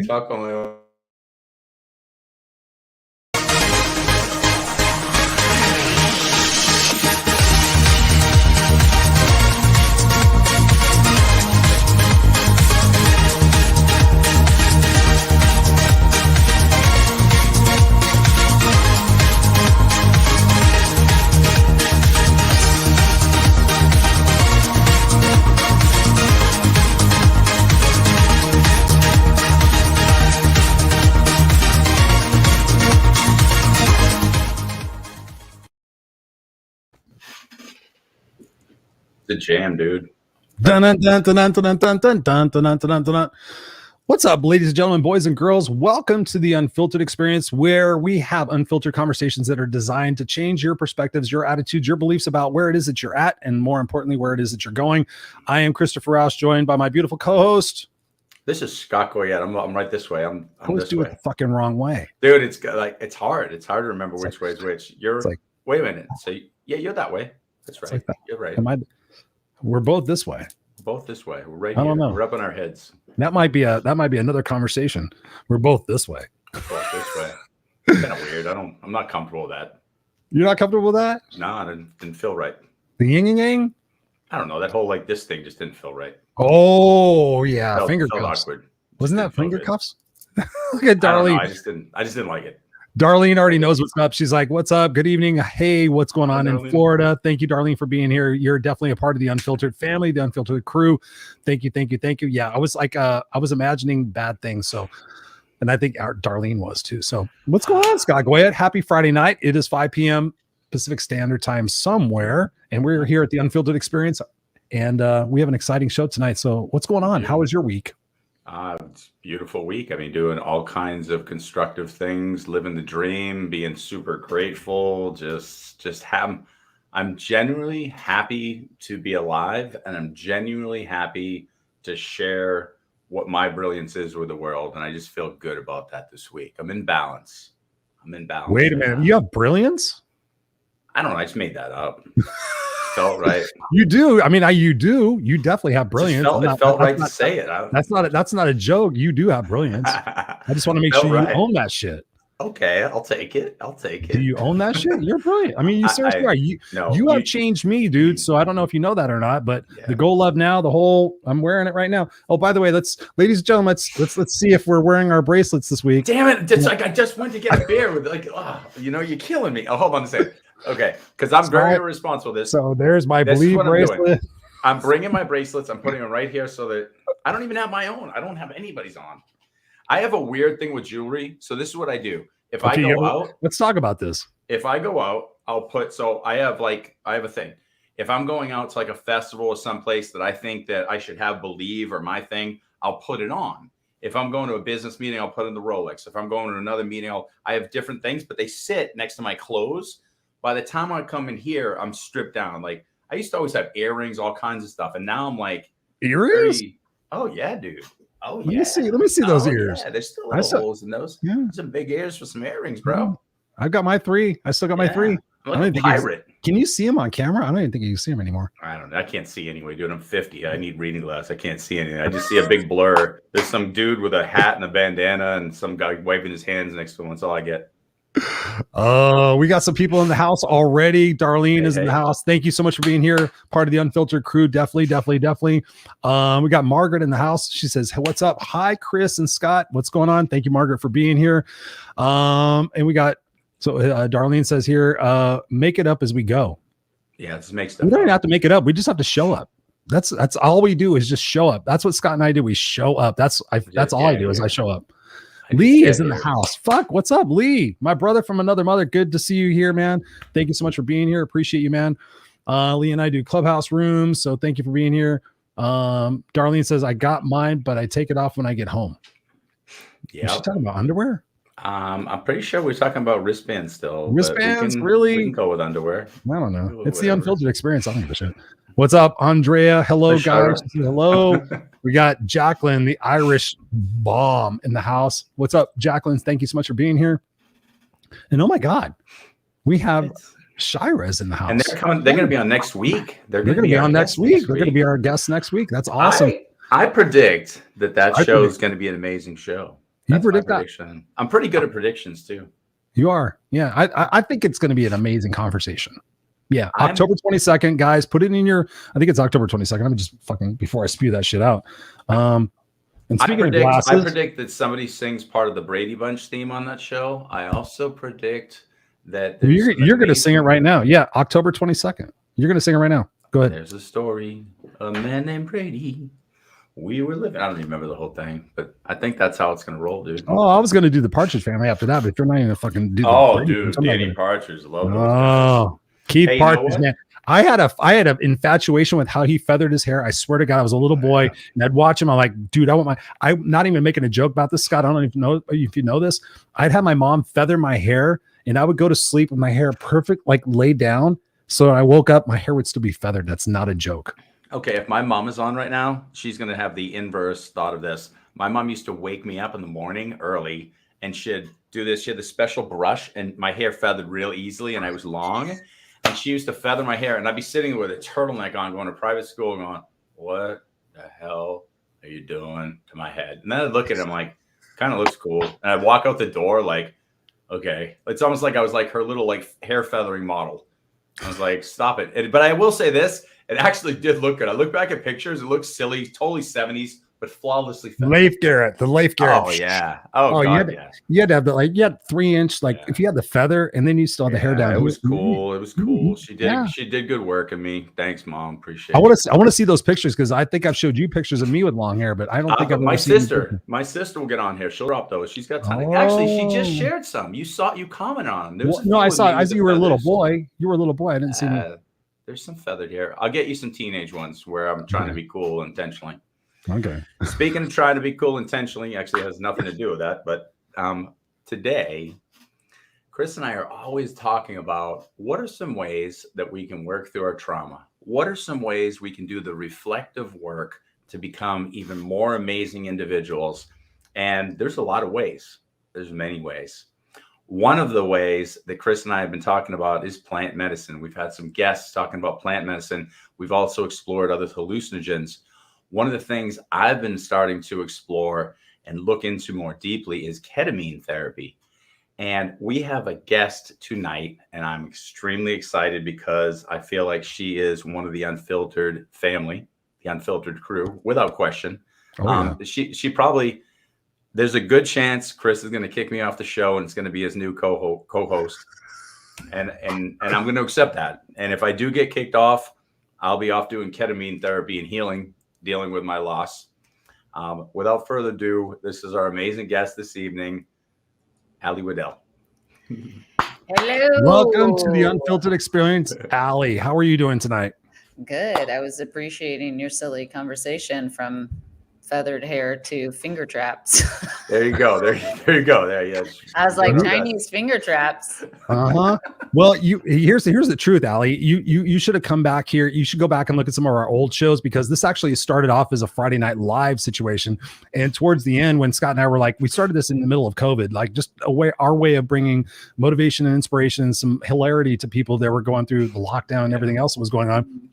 Talk on my own. The jam, dude. Dun, dun, dun, dun, dun, dun, dun, dun, dun, dun, dun, dun. What's up, ladies and gentlemen, boys and girls? Welcome to the Unfiltered experience, where we have unfiltered conversations that are designed to change your perspectives, your attitudes, your beliefs about where it is that you're at, and more importantly, where it is that you're going. I am Christopher Rausch, joined by my beautiful co-host. This is Scott Goyette. I'm right this way. I'm this do way. it the fucking wrong way, dude. It's like it's hard. It's hard to remember which way is which. You're like, wait a minute. So yeah, you're that way. That's right. Like that. You're right. We're both this way. Both this way. We're right I don't here. know. We're up on our heads. That might be another conversation. We're both this way. Both this way. It's kind of weird. I'm not comfortable with that. You're not comfortable with that? No, it didn't feel right. The yin and yang? I don't know. That whole like this thing just didn't feel right. Oh yeah, finger felt cuffs. Awkward. Wasn't that finger cuffs? Look at Darlene. I just didn't like it. Darlene already knows what's up. She's like, "What's up? Good evening. Hey, what's going on in Florida?" Thank you, Darlene, for being here. You're definitely a part of the Unfiltered family, the Unfiltered crew. Thank you. Yeah, I was like, I was imagining bad things. So, and I think Darlene was too. So, what's going on, Scott Goyette? Happy Friday night. It is 5 p.m. Pacific Standard Time somewhere, and we're here at the Unfiltered experience, and we have an exciting show tonight. So, what's going on? How was your week? It's a beautiful week. I mean, doing all kinds of constructive things, living the dream, being super grateful. I'm genuinely happy to be alive, and I'm genuinely happy to share what my brilliance is with the world. And I just feel good about that this week. I'm in balance. Wait a minute. You have brilliance? I don't know. I just made that up. Felt right. You do. I mean, you do. You definitely have brilliance. It felt right to say it. That's not a joke. You do have brilliance. I just want to make sure you own that shit. Okay, I'll take it. Do you own that shit? You're brilliant. I mean, you seriously are. You have changed me, dude. So I don't know if you know that or not, but the Go Love Now, I'm wearing it right now. Oh, by the way, ladies and gentlemen, let's see if we're wearing our bracelets this week. Damn it! It's like I just went to get a beer with you're killing me. Oh, hold on a second. Okay, because I'm very irresponsible with this. So there's my Believe bracelet. I'm bringing my bracelets. I'm putting them right here so that I don't even have my own. I don't have anybody's on. I have a weird thing with jewelry. So this is what I do. If I go out, let's talk about this. If I go out, I'll put. So I have a thing. If I'm going out to like a festival or someplace that I think that I should have Believe or my thing, I'll put it on. If I'm going to a business meeting, I'll put in the Rolex. If I'm going to another meeting, I have different things, but they sit next to my clothes. By the time I come in here, I'm stripped down. Like I used to always have earrings, all kinds of stuff, and now I'm like earrings. Oh yeah, dude. Oh yeah. Let me see those ears. Yeah, there's still little holes in those. Yeah, some big ears for some earrings, bro. I've got my 3. I still got my 3. I'm like a pirate. Can you see them on camera? I don't even think you can see them anymore. I don't know. I can't see anyway, dude. I'm 50. I need reading glasses. I can't see anything. I just see a big blur. There's some dude with a hat and a bandana and some guy waving his hands next to him. That's all I get. We got some people in the house already. Darlene is in the house. Thank you so much for being here. Part of the Unfiltered crew. Definitely. We got Margaret in the house. She says, hey, what's up? Hi, Chris and Scott. What's going on? Thank you, Margaret, for being here. And we got, Darlene says here, make it up as we go. Yeah, just make stuff. We don't even have to make it up. We just have to show up. That's all we do is just show up. That's what Scott and I do. We show up. That's all I do is I show up. Lee is in the house. Fuck, what's up, Lee? My brother from another mother. Good to see you here, man. Thank you so much for being here. Appreciate you, man. Lee and I do clubhouse rooms, so thank you for being here. Darlene says, I got mine, but I take it off when I get home. Yeah. She's talking about underwear? I'm pretty sure we're talking about wristbands still. Wristbands, really? We can go with underwear. I don't know. It's the Unfiltered experience. I don't give a shit. What's up, Andrea? Hello, guys. Hello. We got Jacqueline, the Irish bomb, in the house. What's up, Jacqueline? Thank you so much for being here. And oh my God, we have Shira's in the house. And they're coming. They're going to be on next week. They're going to be on next week. They're going to be our guests next week. That's awesome. I predict that show is going to be an amazing show. You That's my predict that? prediction. I'm pretty good at predictions too. You are. Yeah. I think it's going to be an amazing conversation. Yeah. October 22nd, guys, put it in your, I think it's October 22nd. I'm just fucking, before I spew that shit out. And speaking of glasses, I predict that somebody sings part of the Brady Bunch theme on that show. I also predict that you're going to sing it right now. Yeah. October 22nd. You're going to sing it right now. Go ahead. There's a story, a man named Brady. We were living. I don't even remember the whole thing, but I think that's how it's gonna roll, dude. Oh, I was gonna do the Partridge Family after that, but if you're not even fucking do. Dude, Danny Partridge, love those guys. Keith Partridge, man. I had an infatuation with how he feathered his hair. I swear to God, I was a little boy, and I'd watch him. I'm like, dude, I'm not even making a joke about this, Scott. I don't even know if you know this. I'd have my mom feather my hair, and I would go to sleep with my hair perfect, like laid down. So when I woke up, my hair would still be feathered. That's not a joke. Okay, if my mom is on right now, she's going to have the inverse thought of this. My mom used to wake me up in the morning early, and she'd do this. She had this special brush, and my hair feathered real easily, and I was long. And she used to feather my hair, and I'd be sitting with a turtleneck on, going to private school, going, what the hell are you doing to my head? And then I'd look at him like, kind of looks cool. And I'd walk out the door like, okay. It's almost like I was like her little like hair feathering model. I was like, stop it. But I will say this. It actually did look good. I look back at pictures. It looks silly, totally 70s, but flawlessly feathered. The Leif Garrett. Oh, yeah. Oh, God, you had to have you had 3-inch, if you had the feather, and then you still had the hair down. It was cool. It was cool. She did good work in me. Thanks, Mom. Appreciate it. I want to see those pictures because I think I've showed you pictures of me with long hair, but I don't think I've my sister will get on here. She'll drop those. She's got tons. Actually, she just shared some. You commented on them. I saw you were a little boy. You were a little boy. I didn't see me. There's some feathered hair. I'll get you some teenage ones where I'm trying to be cool intentionally. Okay. Speaking of trying to be cool intentionally, actually has nothing to do with that. But today, Chris and I are always talking about what are some ways that we can work through our trauma? What are some ways we can do the reflective work to become even more amazing individuals? And there's a lot of ways. There's many ways. One of the ways that Chris and I have been talking about is plant medicine. We've had some guests talking about plant medicine. We've also explored other hallucinogens. One of the things I've been starting to explore and look into more deeply is ketamine therapy. And we have a guest tonight, and I'm extremely excited because I feel like she is one of the Unfiltered family, the Unfiltered crew, without question. She probably... There's a good chance Chris is going to kick me off the show and it's going to be his new co-host. And I'm going to accept that. And if I do get kicked off, I'll be off doing ketamine therapy and healing, dealing with my loss. Without further ado, this is our amazing guest this evening, Allison Waddell. Hello. Welcome to the Unfiltered Experience. Allie, how are you doing tonight? Good. I was appreciating your silly conversation from feathered hair to finger traps. There you go. There you go. There, yes. I was like, Chinese finger traps. Well, here's the truth, Allie. You should have come back here. You should go back and look at some of our old shows because this actually started off as a Friday Night Live situation. And towards the end, when Scott and I were like, we started this in the middle of COVID, like just our way of bringing motivation and inspiration and some hilarity to people that were going through the lockdown and everything else that was going on.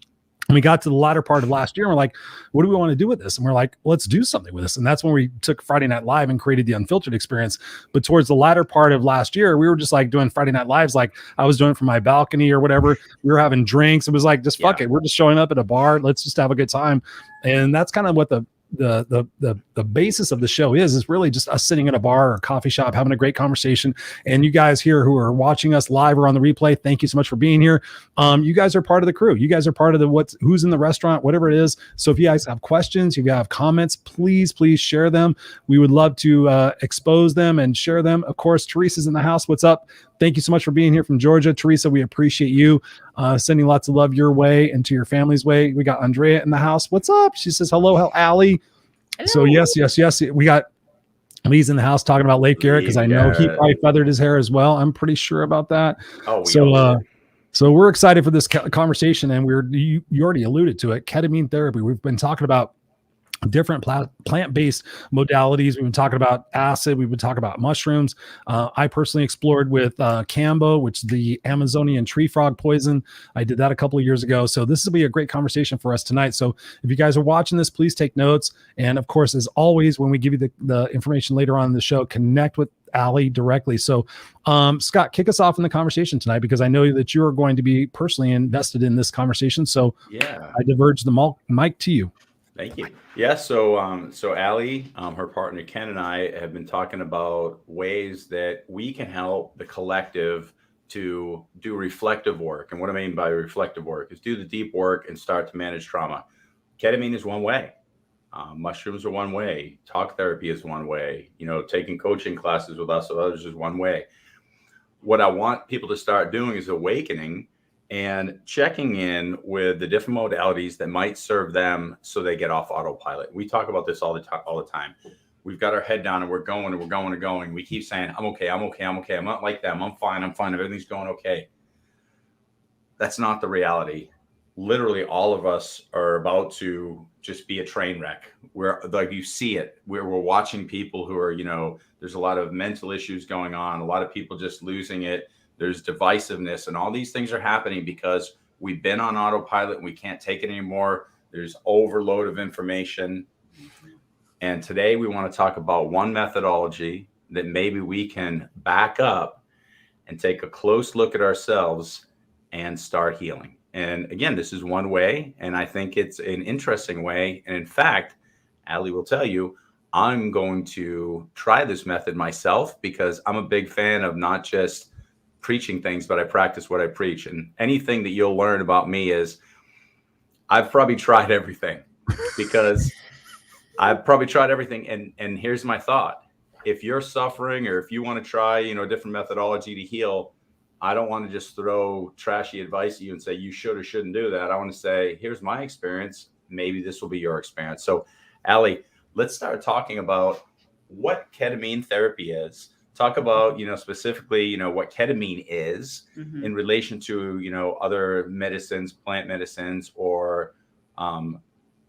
And we got to the latter part of last year and we're like, what do we want to do with this? And we're like, let's do something with this. And that's when we took Friday Night Live and created the Unfiltered experience. But towards the latter part of last year, we were just like doing Friday Night Lives. Like I was doing it from my balcony or whatever. We were having drinks. It was like, just fuck it. We're just showing up at a bar. Let's just have a good time. And that's kind of what the basis of the show is really just us sitting in a bar or coffee shop having a great conversation. And you guys here who are watching us live or on the replay, thank you so much for being here. You guys are part of the crew. You guys are part of the who's in the restaurant, whatever it is. So if you guys have questions, if you have comments, please share them. We would love to expose them and share them. Of course, Teresa's in the house. What's up? Thank you so much for being here from Georgia. Teresa, we appreciate you. Sending lots of love your way and to your family's way. We got Andrea in the house. What's up? She says, hello, Allie. Hello. So yes. We got Lee's in the house talking about Leif Garrett because I know he probably feathered his hair as well. I'm pretty sure about that. So we're excited for this conversation, and you already alluded to it. Ketamine therapy. We've been talking about different plant-based modalities. We've been talking about acid. We've been talking about mushrooms. I personally explored with Cambo, which is the Amazonian tree frog poison. I did that a couple of years ago. So this will be a great conversation for us tonight. So if you guys are watching this, please take notes. And of course, as always, when we give you the information later on in the show, connect with Allie directly. So Scott, kick us off in the conversation tonight, because I know that you are going to be personally invested in this conversation. So yeah, I diverge the mic to you. Thank you. Yeah. So Allie, her partner Ken, and I have been talking about ways that we can help the collective to do reflective work. And what I mean by reflective work is do the deep work and start to manage trauma. Ketamine is one way. Mushrooms are one way. Talk therapy is one way. Taking coaching classes with us or others is one way. What I want people to start doing is awakening and checking in with the different modalities that might serve them so they get off autopilot. We talk about this all the time. We've got our head down and we're going and we're going and going. We keep saying, I'm okay. I'm not like them. I'm fine. Everything's going okay. That's not the reality. Literally all of us are about to just be a train wreck. We're like, you see it. We're watching people who are, there's a lot of mental issues going on. A lot of people just losing it. There's divisiveness, and all these things are happening because we've been on autopilot and we can't take it anymore. There's overload of information. And today we want to talk about one methodology that maybe we can back up and take a close look at ourselves and start healing. And again, this is one way, and I think it's an interesting way. And in fact, Allie will tell you, I'm going to try this method myself because I'm a big fan of not just preaching things, but I practice what I preach. And anything that you'll learn about me is I've probably tried everything because I've probably tried everything. And here's my thought. If you're suffering or if you want to try, a different methodology to heal, I don't want to just throw trashy advice at you and say you should or shouldn't do that. I want to say, here's my experience. Maybe this will be your experience. So Allie, let's start talking about what ketamine therapy is. Talk about, specifically, what ketamine is in relation to, other medicines, plant medicines, or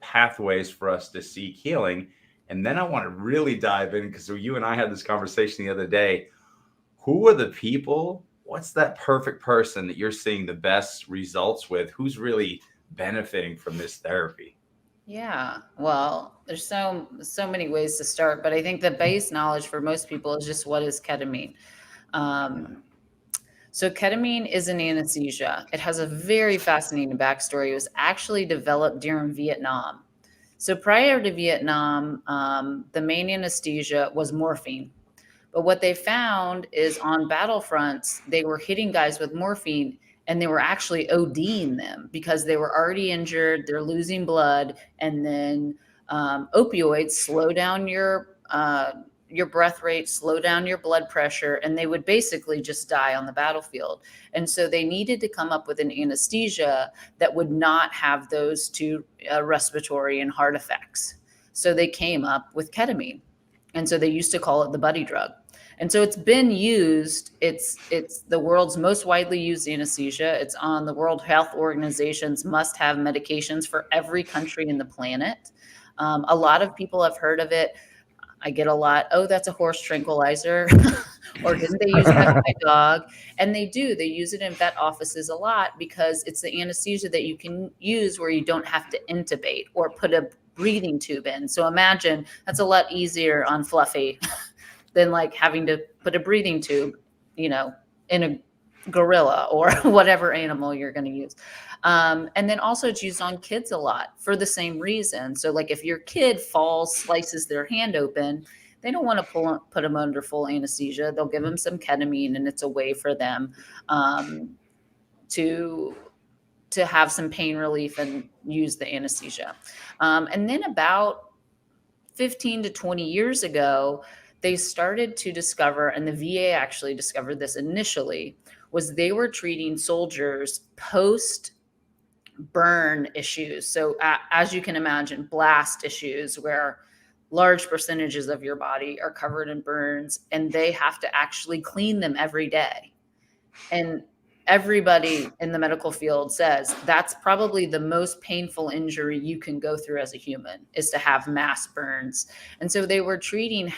pathways for us to seek healing. And then I want to really dive in, because you and I had this conversation the other day. Who are the people? What's that perfect person that you're seeing the best results with? Who's really benefiting from this therapy? Yeah, well, there's so many ways to start, but I think the base knowledge for most people is just what is ketamine. So ketamine is an anesthesia. It has a very fascinating backstory. It was actually developed during Vietnam. So prior to Vietnam, the main anesthesia was morphine. But what they found is on battlefronts, they were hitting guys with morphine and they were actually ODing them because they were already injured. They're losing blood. And then opioids slow down your breath rate, slow down your blood pressure, and they would basically just die on the battlefield. And so they needed to come up with an anesthesia that would not have those two respiratory and heart effects. So they came up with ketamine. And so they used to call it the buddy drug. And so it's been used. It's the world's most widely used anesthesia. It's on the World Health Organization's must-have medications for every country in the planet. A lot of people have heard of it. I get a lot, oh, that's a horse tranquilizer. Or didn't they use that for my dog? And they do. They use it in vet offices a lot because it's the anesthesia that you can use where you don't have to intubate or put a breathing tube in. So imagine that's a lot easier on Fluffy than like having to put a breathing tube, in a gorilla or whatever animal you're going to use. And then also it's used on kids a lot for the same reason. So like if your kid falls, slices their hand open, they don't want to put them under full anesthesia. They'll give them some ketamine, and it's a way for them to have some pain relief and use the anesthesia. And then about 15 to 20 years ago, they started to discover, and the VA actually discovered this initially, was they were treating soldiers post-burn issues. So as you can imagine, blast issues where large percentages of your body are covered in burns and they have to actually clean them every day. And everybody in the medical field says that's probably the most painful injury you can go through as a human, is to have mass burns. And so they were treating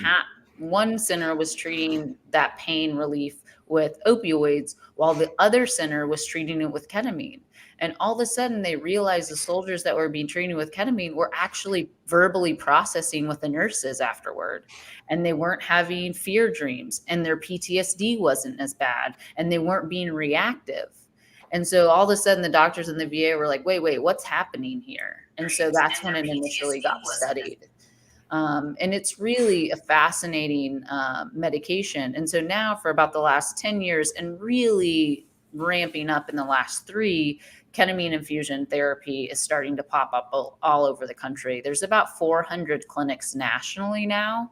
one center was treating that pain relief with opioids, while the other center was treating it with ketamine. And all of a sudden they realized the soldiers that were being treated with ketamine were actually verbally processing with the nurses afterward. And they weren't having fear dreams, and their PTSD wasn't as bad, and they weren't being reactive. And so all of a sudden the doctors in the VA were like, wait, what's happening here? And so that's when it initially got studied. And it's really a fascinating medication. And so now for about the last 10 years, and really ramping up in the last 3, ketamine infusion therapy is starting to pop up all over the country. There's about 400 clinics nationally now.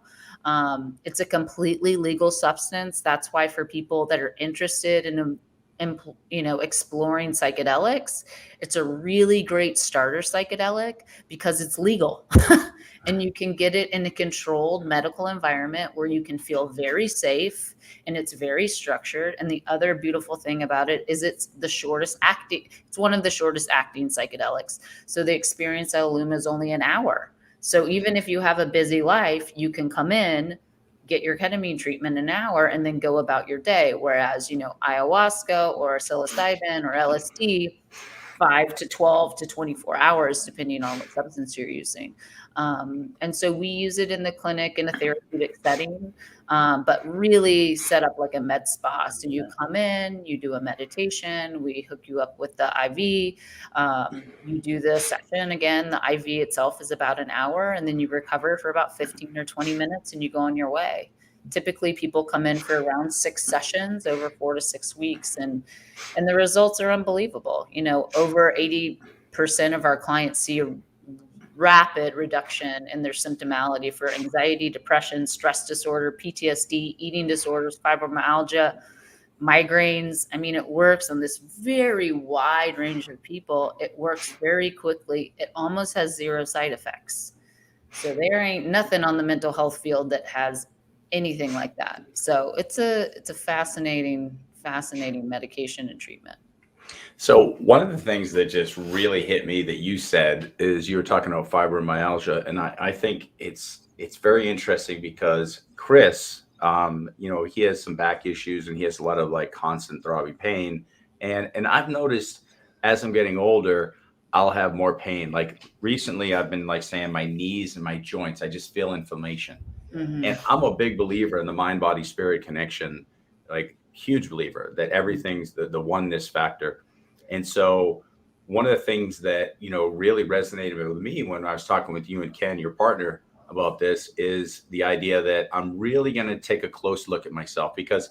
It's a completely legal substance. That's why for people that are interested in exploring psychedelics, it's a really great starter psychedelic because it's legal. And you can get it in a controlled medical environment where you can feel very safe, and it's very structured. And the other beautiful thing about it is it's one of the shortest acting psychedelics. So the experience at Illumma is only an hour. So even if you have a busy life, you can come in, get your ketamine treatment in an hour, and then go about your day. Whereas, ayahuasca or psilocybin or LSD, 5 to 12 to 24 hours, depending on what substance you're using. And so we use it in the clinic in a therapeutic setting, but really set up like a med spa. So you come in, you do a meditation, we hook you up with the IV, you do the session again. The IV itself is about an hour, and then you recover for about 15 or 20 minutes and you go on your way. Typically people come in for around 6 sessions over 4 to 6 weeks, and the results are unbelievable. Over 80% of our clients see a rapid reduction in their symptomality for anxiety, depression, stress disorder, PTSD, eating disorders, fibromyalgia, migraines. I mean, it works on this very wide range of people. It works very quickly. It almost has 0 side effects. So there ain't nothing on the mental health field that has anything like that. So it's a fascinating medication and treatment. So one of the things that just really hit me that you said is you were talking about fibromyalgia, and I think it's very interesting because Chris, he has some back issues and he has a lot of like constant throbbing pain, and I've noticed as I'm getting older, I'll have more pain. Like recently, I've been like saying my knees and my joints, I just feel inflammation. Mm-hmm. And I'm a big believer in the mind, body, spirit connection, like huge believer that everything's the oneness factor. And so one of the things that, really resonated with me when I was talking with you and Ken, your partner, about this is the idea that I'm really going to take a close look at myself, because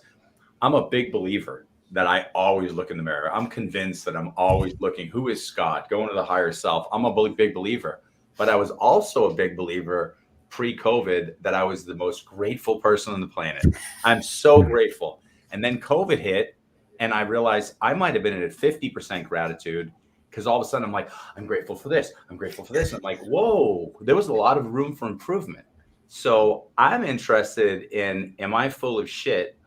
I'm a big believer that I always look in the mirror. I'm convinced that I'm always looking, who is Scott, going to the higher self. I'm a big believer, but I was also a big believer pre-COVID that I was the most grateful person on the planet. I'm so grateful. And then COVID hit, and I realized I might have been at 50% gratitude, because all of a sudden I'm like, I'm grateful for this. I'm grateful for this. And I'm like, whoa, there was a lot of room for improvement. So I'm interested in, am I full of shit?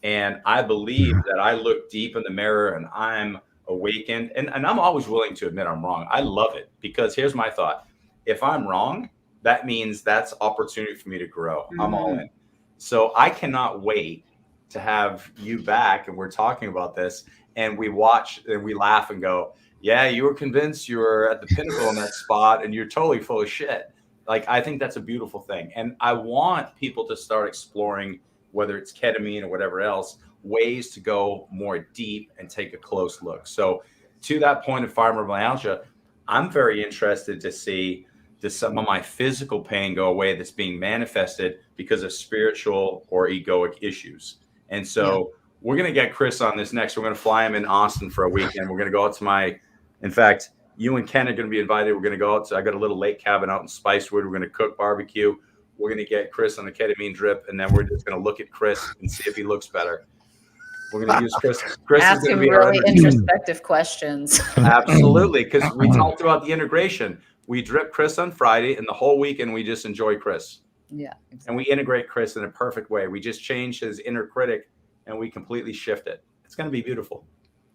And I believe that I look deep in the mirror and I'm awakened. And I'm always willing to admit I'm wrong. I love it, because here's my thought. If I'm wrong, that means that's opportunity for me to grow. Mm-hmm. I'm all in. So I cannot wait to have you back, and we're talking about this, and we watch and we laugh and go, yeah, you were convinced you were at the pinnacle in that spot and you're totally full of shit. Like, I think that's a beautiful thing. And I want people to start exploring, whether it's ketamine or whatever else, ways to go more deep and take a close look. So to that point of fibromyalgia, I'm very interested to see, does some of my physical pain go away that's being manifested because of spiritual or egoic issues? And so we're going to get Chris on this next. We're going to fly him in Austin for a weekend. We're going to go out to in fact, you and Ken are going to be invited. We're going to go out. So I got a little lake cabin out in Spicewood. We're going to cook barbecue. We're going to get Chris on the ketamine drip, and then we're just going to look at Chris and see if he looks better. We're going to use Chris. Chris Ask is going him to be really introspective questions. Absolutely, because we talked about the integration. We drip Chris on Friday, and the whole weekend we just enjoy Chris. Yeah, exactly. And we integrate Chris in a perfect way. We just change his inner critic, and we completely shift it. It's going to be beautiful.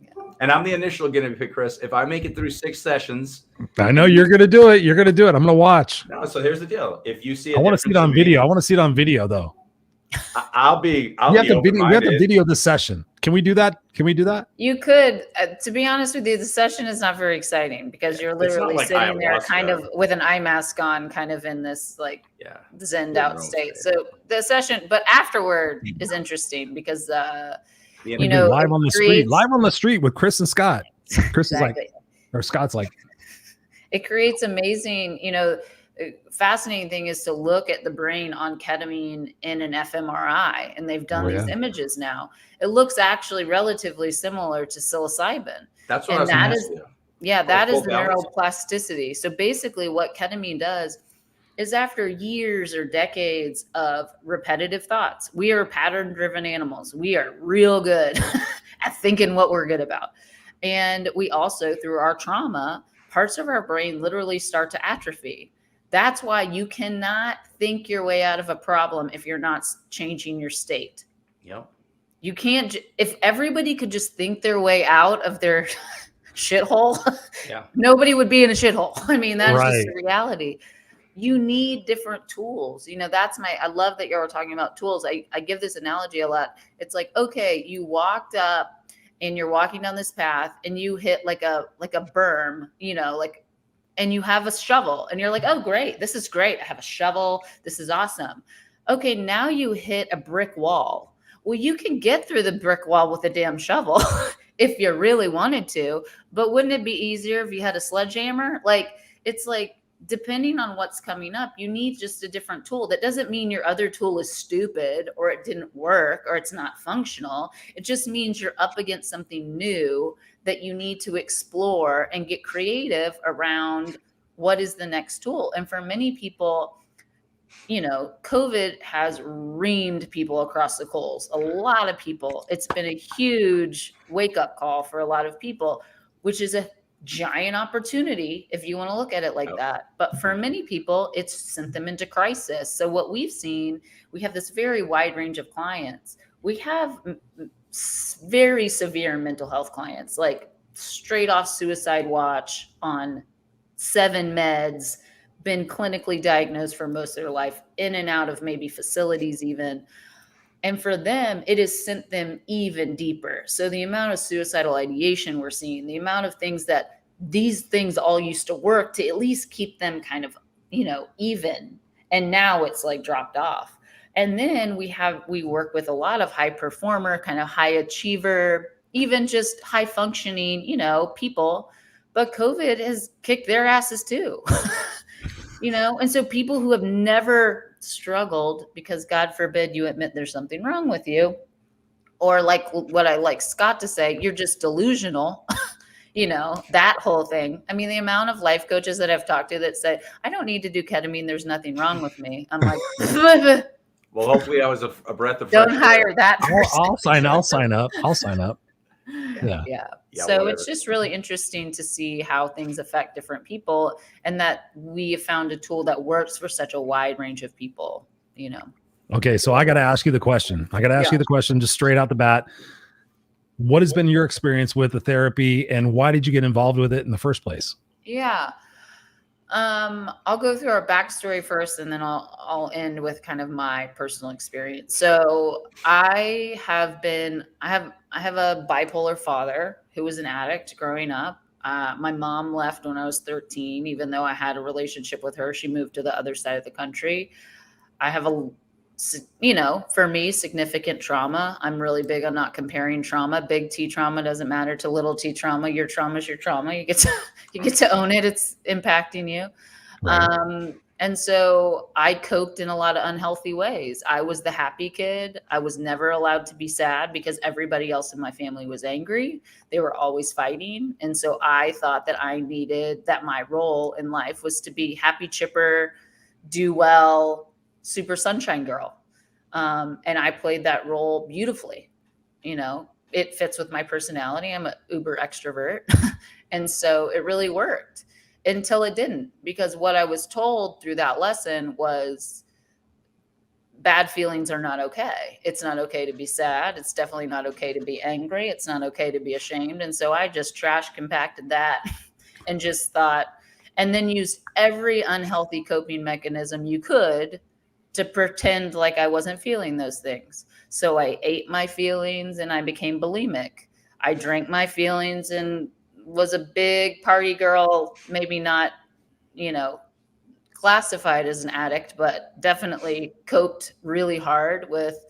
Yeah. And I'm the initial guinea pig, Chris. If I make it through 6 sessions, I know you're going to do it. You're going to do it. I'm going to watch. no. So here's the deal. If you see, I want to see it on video. I want to see it on video though. I'll be We have to video the session. Can we do that? You could. To be honest with you, the session is not very exciting because you're literally like sitting there ayahuasca. kind of with an eye mask on, kind of in this like zenned out state. So the session, but afterward is interesting because you know, live on the street with Chris and Scott. Chris is like, or Scott's like, it creates amazing, you know, fascinating thing is to look at the brain on ketamine in an fMRI, and they've done these images now. It looks actually relatively similar to psilocybin. That's what I was asking. That is the neuroplasticity. So basically what ketamine does is after years or decades of repetitive thoughts, we are pattern-driven animals. We are real good at thinking what we're good about. And we also, through our trauma, parts of our brain literally start to atrophy. That's why you cannot think your way out of a problem if you're not changing your state. Yep. You can't, if everybody could just think their way out of their shithole, nobody would be in a shithole. I mean, that's just the reality. You need different tools. You know, I love that you're talking about tools. I give this analogy a lot. It's like, okay, you walked up and you're walking down this path and you hit like a berm, you know, like, and you have a shovel and you're like, oh, great. This is great. I have a shovel. This is awesome. Okay. Now you hit a brick wall. Well, you can get through the brick wall with a damn shovel if you really wanted to, but wouldn't it be easier if you had a sledgehammer? Like, it's like, depending on what's coming up, you need just a different tool. That doesn't mean your other tool is stupid or it didn't work or it's not functional. It just means you're up against something new that you need to explore and get creative around what is the next tool. And for many people, you know, COVID has reamed people across the coals. A lot of people, it's been a huge wake-up call for a lot of people, which is a giant opportunity if you want to look at it like that. But for many people, it's sent them into crisis. So what we've seen, we have this very wide range of clients. We have very severe mental health clients, like straight off suicide watch on 7 meds, been clinically diagnosed for most of their life, in and out of maybe facilities even. And for them, it has sent them even deeper. So the amount of suicidal ideation we're seeing, the amount of things that these things all used to work to at least keep them kind of, you know, even. And now it's like dropped off. And then we work with a lot of high performer, kind of high achiever, even just high functioning, you know, people. But COVID has kicked their asses too, you know? And so people who have never struggled because God forbid you admit there's something wrong with you, or like what I like Scott to say, you're just delusional, you know, that whole thing. I mean, the amount of life coaches that I've talked to that say, I don't need to do ketamine. There's nothing wrong with me. I'm like, well, hopefully I was a breath of don't hire that person. I'll sign up. Yeah. So whatever. It's just really interesting to see how things affect different people, and that we have found a tool that works for such a wide range of people, you know. Okay. So I got to ask you the question. Just straight out the bat. What has been your experience with the therapy, and why did you get involved with it in the first place? Yeah. I'll go through our backstory first, and then I'll end with kind of my personal experience. So I have a bipolar father who was an addict growing up. My mom left when I was 13, even though I had a relationship with her. She moved to the other side of the country. I have for me, significant trauma. I'm really big on not comparing trauma. Big T trauma doesn't matter to little T trauma. Your trauma is your trauma. You get to own it. It's impacting you. Right. And so I coped in a lot of unhealthy ways. I was the happy kid. I was never allowed to be sad because everybody else in my family was angry. They were always fighting. And so I thought that my role in life was to be happy, chipper, do well, super sunshine girl. And I played that role beautifully. You know, it fits with my personality. I'm an uber extrovert. And so it really worked until it didn't, because what I was told through that lesson was bad feelings are not okay. It's not okay to be sad. It's definitely not okay to be angry. It's not okay to be ashamed. And so I just trash compacted that and just thought, and then used every unhealthy coping mechanism you could to pretend like I wasn't feeling those things. So I ate my feelings and I became bulimic. I drank my feelings and was a big party girl, maybe not, you know, classified as an addict, but definitely coped really hard with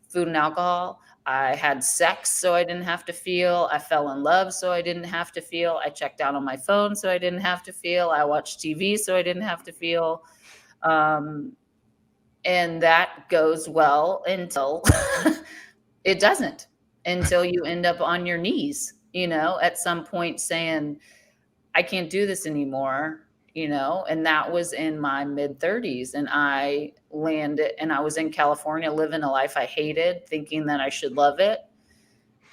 food and alcohol. I had sex so I didn't have to feel. I fell in love so I didn't have to feel. I checked out on my phone so I didn't have to feel. I watched TV so I didn't have to feel. And that goes well until it doesn't, until you end up on your knees, you know, at some point saying, I can't do this anymore, you know, and that was in my mid 30s. And I landed, and I was in California living a life I hated, thinking that I should love it.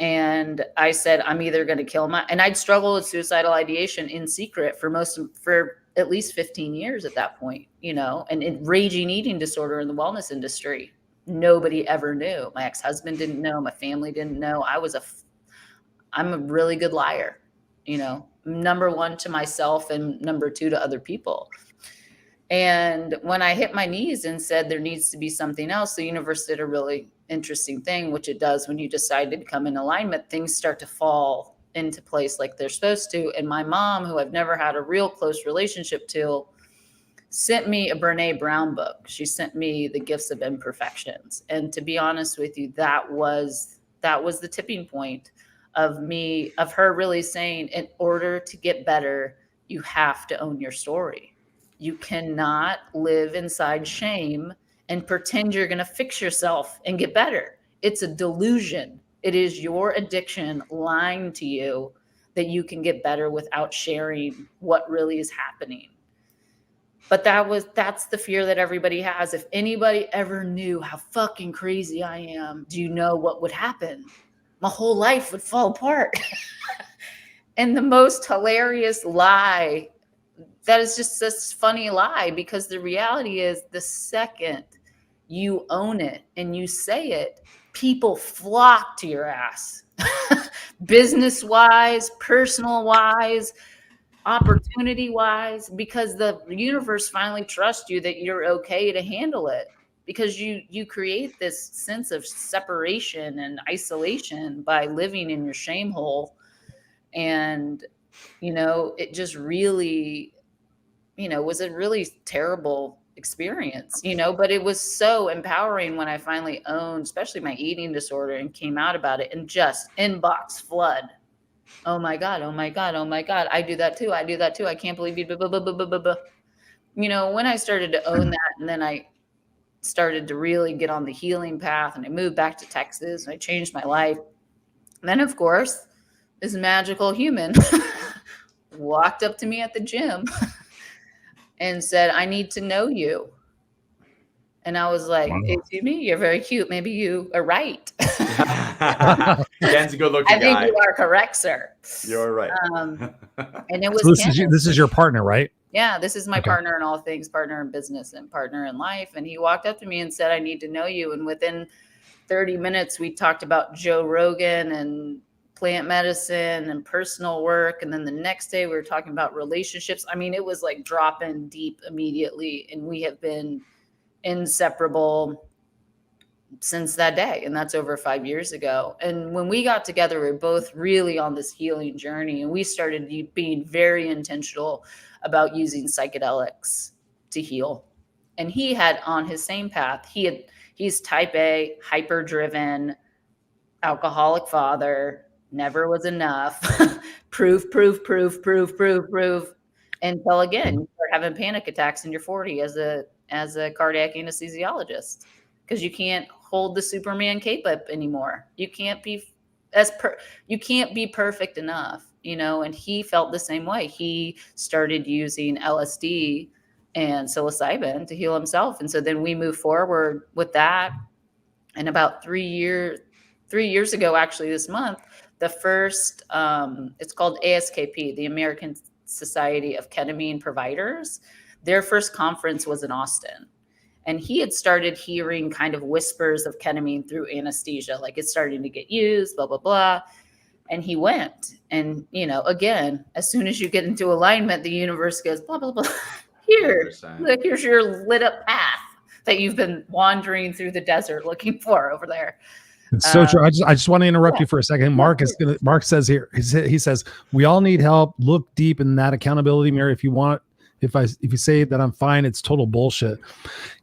And I said, I'm either going to kill and I'd struggled with suicidal ideation in secret for at least 15 years at that point, you know, and raging eating disorder in the wellness industry. Nobody ever knew. My ex-husband didn't know. My family didn't know. I'm a really good liar, you know, number one to myself and number two to other people. And when I hit my knees and said there needs to be something else, the universe did a really interesting thing, which it does when you decide to become in alignment. Things start to fall into place like they're supposed to. And my mom, who I've never had a real close relationship to, sent me a Brene Brown book. She sent me The Gifts of Imperfections. And to be honest with you, that was the tipping point of her really saying, in order to get better, you have to own your story. You cannot live inside shame and pretend you're going to fix yourself and get better. It's a delusion. It is your addiction lying to you that you can get better without sharing what really is happening. But that's the fear that everybody has. If anybody ever knew how fucking crazy I am, do you know what would happen? My whole life would fall apart. And the most hilarious lie, that is just this funny lie, because the reality is the second you own it and you say it, people flock to your ass. Business wise, personal wise, opportunity wise, because the universe finally trusts you that you're okay to handle it, because you create this sense of separation and isolation by living in your shame hole. And, you know, it just really, you know, was a really terrible experience, you know, but it was so empowering when I finally owned, especially my eating disorder, and came out about it, and just inbox flood. Oh my God, oh my God, oh my God. I do that too. I do that too. I can't believe you. Blah, blah, blah, blah, blah, blah. You know, when I started to own that, and then I started to really get on the healing path, and I moved back to Texas and I changed my life. And then, of course, this magical human walked up to me at the gym and said, I need to know you. And I was like, excuse me, you're very cute. Maybe you are right. Ken's a good looking guy. I think you are correct, sir. You're right. And it was so this is your partner, right? Yeah, this is my partner in all things, partner in business and partner in life. And he walked up to me and said, I need to know you. And within 30 minutes, we talked about Joe Rogan and plant medicine and personal work. And then the next day we were talking about relationships. I mean, it was like dropping deep immediately. And we have been inseparable since that day. And that's over 5 years ago. And when we got together, we were both really on this healing journey. And we started being very intentional about using psychedelics to heal. And he had on his same path. He's type A, hyper driven, alcoholic father, never was enough, proof, until again, you start having panic attacks in your 40s as a cardiac anesthesiologist, because you can't hold the Superman cape up anymore. You can't be perfect enough, you know. And he felt the same way. He started using LSD and psilocybin to heal himself. And so then we moved forward with that. And about 3 years ago, actually this month, the first, it's called ASKP, the American Society of Ketamine Providers. Their first conference was in Austin. And he had started hearing kind of whispers of ketamine through anesthesia, like it's starting to get used, blah, blah, blah. And he went. And, again, as soon as you get into alignment, the universe goes, blah, blah, blah. Here, 100%. look, here's your lit up path that you've been wandering through the desert looking for over there. It's so true. I just want to interrupt you for a second. Mark says here, he says, we all need help. Look deep in that accountability mirror. If you say that I'm fine, it's total bullshit.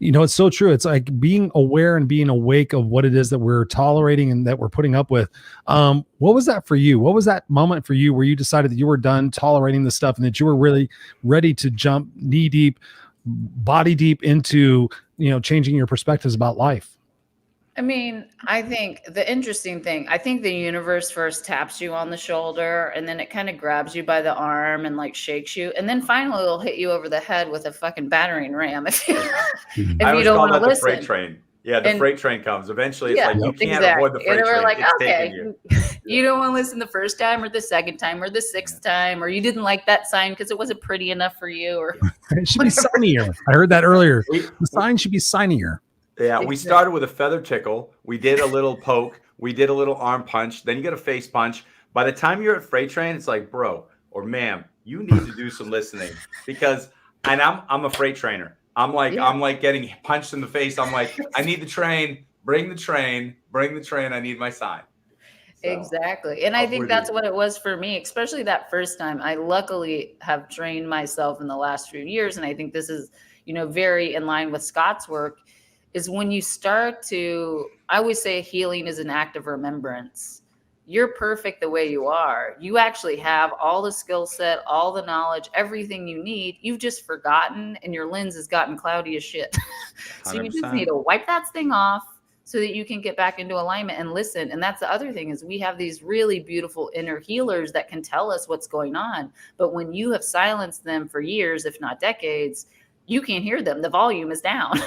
It's so true. It's like being aware and being awake of what it is that we're tolerating and that we're putting up with. What was that for you? What was that moment for you where you decided that you were done tolerating the stuff and that you were really ready to jump knee deep, body deep into, changing your perspectives about life? I mean, I think the interesting thing, I think the universe first taps you on the shoulder and then it kind of grabs you by the arm and like shakes you. And then finally it'll hit you over the head with a fucking battering ram if you, I don't want to the listen. freight train. Yeah, the freight train comes. Eventually it's like you can't exactly. avoid the freight and we're train. like, it's okay, you. You don't want to listen the first time or the second time or the sixth time, or you didn't like that sign because it wasn't pretty enough for you. Or it should be signier. I heard that earlier. The sign should be signier. Yeah, we started with a feather tickle. We did a little poke. We did a little arm punch. Then you get a face punch. By the time you're at freight train, it's like, bro or ma'am, you need to do some listening because, and I'm a freight trainer. I'm like getting punched in the face. I'm like, I need the train. Bring the train. Bring the train. I need my sign. So, exactly. And I think that's what it was for me, especially that first time. I luckily have trained myself in the last few years. And I think this is, very in line with Scott's work. Is when you start to, I always say healing is an act of remembrance. You're perfect the way you are. You actually have all the skill set, all the knowledge, everything you need. You've just forgotten and your lens has gotten cloudy as shit. So you just need to wipe that thing off so that you can get back into alignment and listen. And that's the other thing is we have these really beautiful inner healers that can tell us what's going on. But when you have silenced them for years, if not decades, you can't hear them. The volume is down.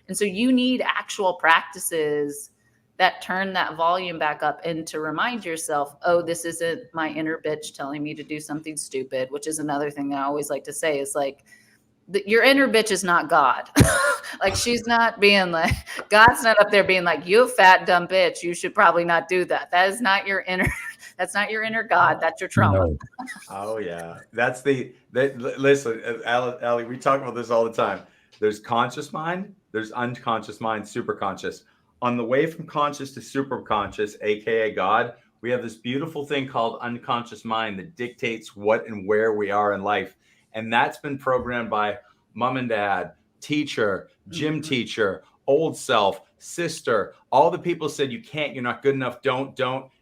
And so you need actual practices that turn that volume back up and to remind yourself, oh, this isn't my inner bitch telling me to do something stupid, which is another thing that I always like to say is like, your inner bitch is not God. Like she's not being like, God's not up there being like, you fat, dumb bitch. You should probably not do that. That is not your inner, that's not your inner God. That's your trauma. No. Oh yeah. That's listen, Allie, we talk about this all the time. There's conscious mind. There's unconscious mind, superconscious. On the way from conscious to superconscious, aka God, we have this beautiful thing called unconscious mind that dictates what and where we are in life. And that's been programmed by mom and dad, teacher, gym teacher, old self, sister. All the people said you can't, you're not good enough, don't.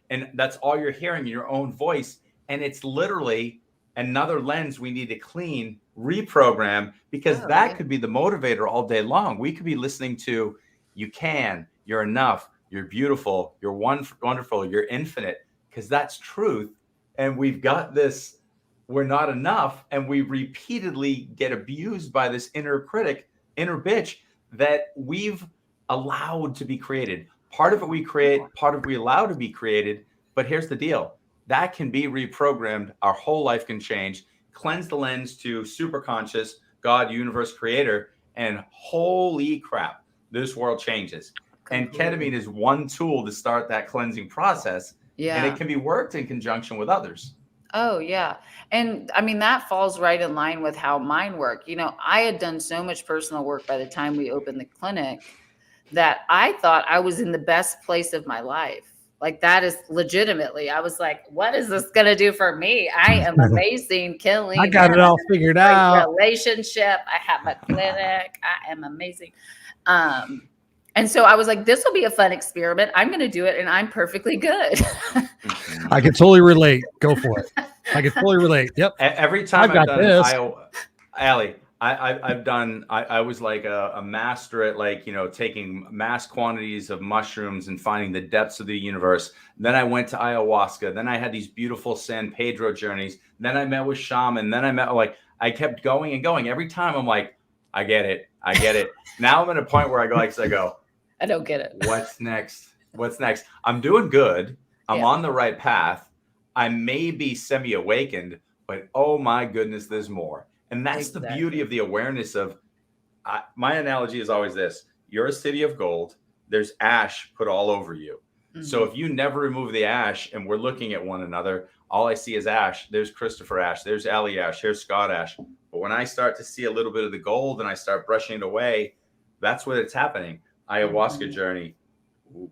And that's all you're hearing in your own voice. And it's literally another lens we need to clean, reprogram, because could be the motivator all day long. We could be listening to, you can, you're enough, you're beautiful, you're wonderful, you're infinite, because that's truth. And we've got this, we're not enough. And we repeatedly get abused by this inner critic, inner bitch that we've allowed to be created. Part of it we create, part of it we allow to be created. But here's the deal. That can be reprogrammed. Our whole life can change. Cleanse the lens to superconscious, God, universe, creator, and holy crap, this world changes. Completely. And ketamine is one tool to start that cleansing process. Yeah. And it can be worked in conjunction with others. Oh, yeah. And I mean, that falls right in line with how mine work. I had done so much personal work by the time we opened the clinic that I thought I was in the best place of my life. Like that is legitimately, I was like, what is this going to do for me? I am amazing, killing. I got it all figured out. Relationship. I have a clinic. I am amazing. And so I was like, this will be a fun experiment. I'm going to do it. And I'm perfectly good. I can totally relate. Go for it. I can totally relate. Yep. Every time I've done this. Allie, I was like a master at taking mass quantities of mushrooms and finding the depths of the universe. Then I went to ayahuasca. Then I had these beautiful San Pedro journeys. Then I met with shaman. Then I kept going and going. Every time I'm like, I get it. Now I'm at a point where I go, I don't get it. What's next? I'm doing good. I'm on the right path. I may be semi-awakened, but oh my goodness, there's more. And that's the beauty of the awareness of, my analogy is always this. you're a city of gold. There's ash put all over you. Mm-hmm. So if you never remove the ash and we're looking at one another, all I see is ash. There's Christopher Ash. There's Allie Ash. Here's Scott Ash. But when I start to see a little bit of the gold and I start brushing it away, that's what it's happening. Ayahuasca journey,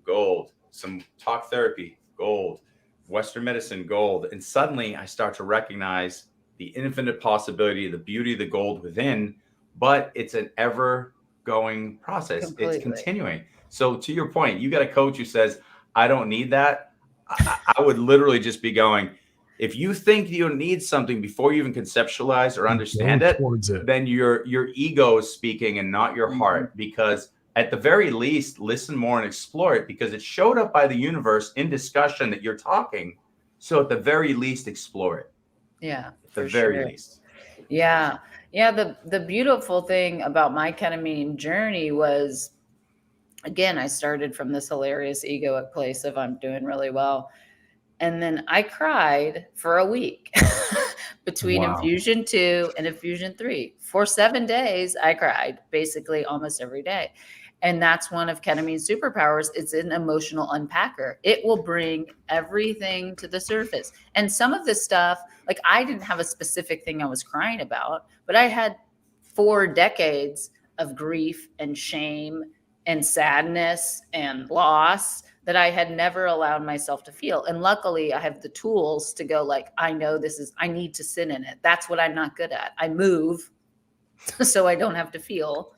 gold. Some talk therapy, gold. Western medicine, gold. And suddenly I start to recognize the infinite possibility, the beauty of the gold within, but it's an ever going process. Completely. It's continuing. So to your point, you got a coach who says, I don't need that. I would literally just be going, if you think you need something before you even conceptualize or understand it, then your ego is speaking and not your heart, because at the very least, listen more and explore it, because it showed up by the universe in discussion that you're talking. So at the very least, explore it. Yeah. At the very least. Yeah. Yeah. The beautiful thing about my ketamine journey was, again, I started from this hilarious egoic place of I'm doing really well. And then I cried for a week between infusion 2 and infusion 3. For 7 days, I cried basically almost every day. And that's one of ketamine's superpowers. It's an emotional unpacker. It will bring everything to the surface. And some of this stuff, like I didn't have a specific thing I was crying about, but I had 4 decades of grief and shame and sadness and loss that I had never allowed myself to feel. And luckily I have the tools to go like, I know I need to sit in it. That's what I'm not good at. I move so I don't have to feel.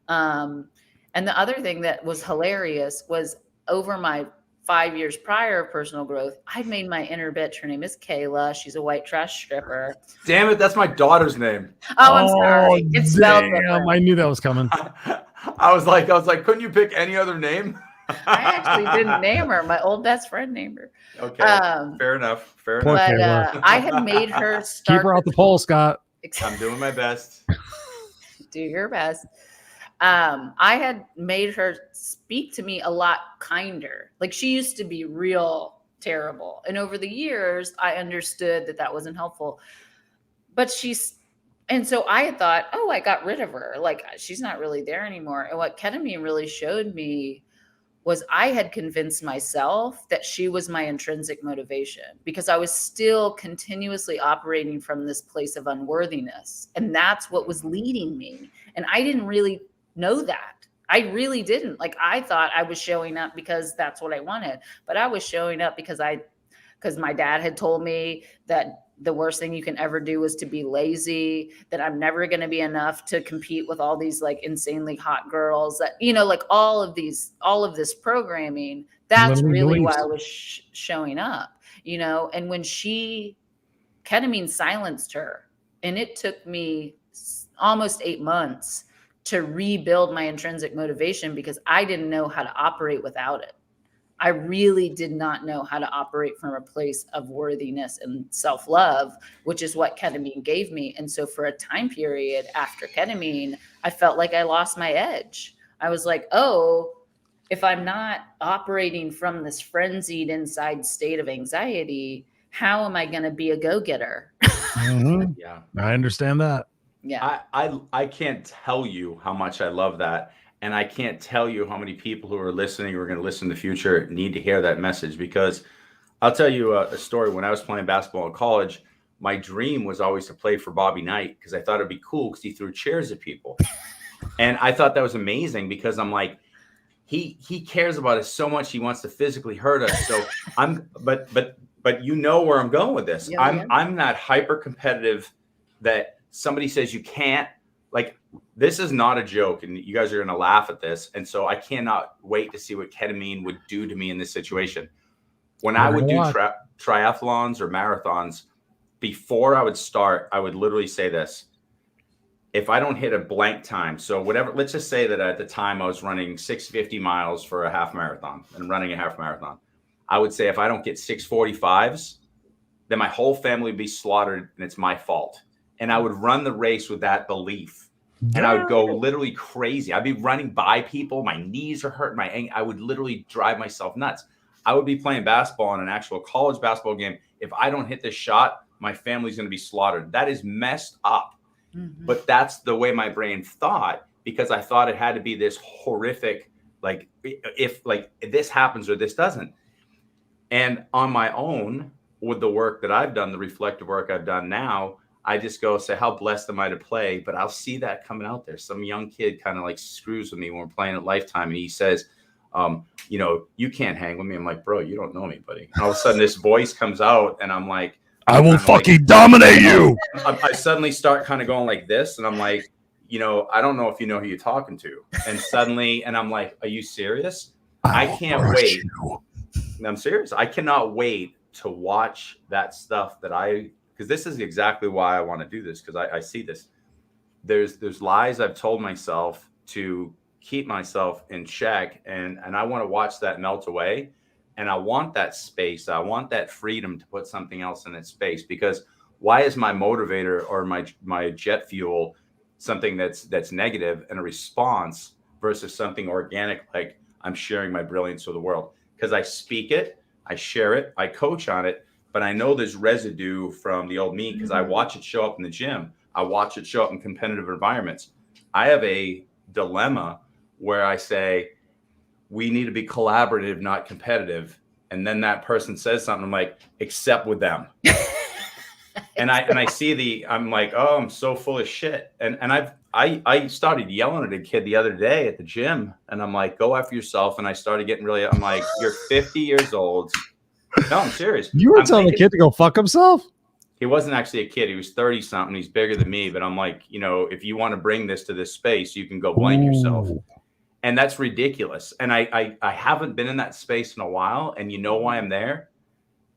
And the other thing that was hilarious was over my 5 years prior of personal growth, I made my inner bitch. Her name is Kayla. She's a white trash stripper. Damn it. That's my daughter's name. Oh, I'm sorry. It's spelled different. I knew that was coming. I was like, couldn't you pick any other name? I actually didn't name her. My old best friend named her. Okay. Fair enough. But I had made her start. Keep her out the pole, Scott. I'm doing my best. Do your best. I had made her speak to me a lot kinder. Like she used to be real terrible. And over the years, I understood that wasn't helpful. But and so I had thought, oh, I got rid of her. Like she's not really there anymore. And what ketamine really showed me was I had convinced myself that she was my intrinsic motivation, because I was still continuously operating from this place of unworthiness. And that's what was leading me. And I didn't really know that. I really didn't. Like I thought I was showing up because that's what I wanted, but I was showing up because my dad had told me that the worst thing you can ever do was to be lazy, that I'm never going to be enough to compete with all these like insanely hot girls, that, like all of this programming, that's really why I was showing up, and when ketamine silenced her, and it took me almost 8 months to rebuild my intrinsic motivation, because I didn't know how to operate without it. I really did not know how to operate from a place of worthiness and self-love, which is what ketamine gave me. And so for a time period after ketamine, I felt like I lost my edge. I was like, oh, if I'm not operating from this frenzied inside state of anxiety, how am I going to be a go-getter? Mm-hmm. Yeah, I understand that. Yeah, I can't tell you how much I love that. And I can't tell you how many people who are listening or are going to listen in the future need to hear that message, because I'll tell you a story. When I was playing basketball in college, my dream was always to play for Bobby Knight, because I thought it'd be cool because he threw chairs at people. And I thought that was amazing, because I'm like, he cares about us so much. He wants to physically hurt us. So but you know where I'm going with this. Yeah, I'm not hyper competitive that somebody says you can't. Like, this is not a joke, and you guys are going to laugh at this. And so I cannot wait to see what ketamine would do to me in this situation. When I would do triathlons or marathons, before I would start, I would literally say this: if I don't hit a blank time, so whatever, let's just say that at the time I was running 650 miles for a half marathon and running a half marathon. I would say if I don't get 6:45s, then my whole family would be slaughtered and it's my fault. And I would run the race with that belief. And I would go literally crazy. I'd be running by people. My knees are hurting. I would literally drive myself nuts. I would be playing basketball in an actual college basketball game. If I don't hit this shot, my family's going to be slaughtered. That is messed up. Mm-hmm. But that's the way my brain thought. because I thought it had to be this horrific, like if like this happens or this doesn't. And on my own, with the work that I've done, the reflective work I've done now, I just go say, how blessed am I to play? But I'll see that coming out there. Some young kid kind of like screws with me when we're playing at Lifetime, and he says, you know, you can't hang with me. I'm like, bro, you don't know me, buddy. And all of a sudden this voice comes out, and I'm like, I will fucking dominate you. I suddenly start kind of going like this, and I'm like, you know, I don't know if you know who you're talking to. And suddenly, and I'm like, are you serious? I can't wait. I'm serious. I cannot wait to watch that stuff because this is exactly why I want to do this, because I see this. There's lies I've told myself to keep myself in check, and I want to watch that melt away. And I want that space. I want that freedom to put something else in its space, because why is my motivator or my jet fuel something that's negative and a response versus something organic, like I'm sharing my brilliance with the world? Because I speak it, I share it, I coach on it, but I know there's residue from the old me because I watch it show up in the gym. I watch it show up in competitive environments. I have a dilemma where I say, we need to be collaborative, not competitive. And then that person says something, I'm like, except with them. and I see I'm like, oh, I'm so full of shit. And I started yelling at a kid the other day at the gym, and I'm like, go after yourself. And I started getting I'm like, you're 50 years old. No, I'm serious. You were telling the kid to go fuck himself? He wasn't actually a kid. He was 30 something. He's bigger than me. But I'm like, you know, if you want to bring this to this space, you can go blame yourself. And that's ridiculous. And I haven't been in that space in a while. And you know why I'm there?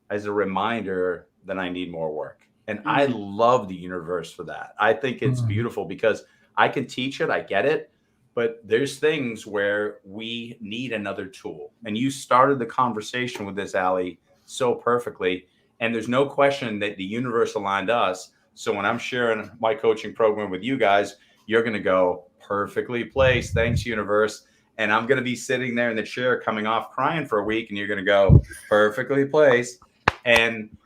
As a reminder that I need more work. And I love the universe for that. I think it's beautiful because I can teach it. I get it. But there's things where we need another tool. And you started the conversation with this, Allie, so perfectly. And there's no question that the universe aligned us. So when I'm sharing my coaching program with you guys, you're going to go, perfectly placed. Thanks, universe. And I'm going to be sitting there in the chair coming off crying for a week. And you're going to go, perfectly placed. And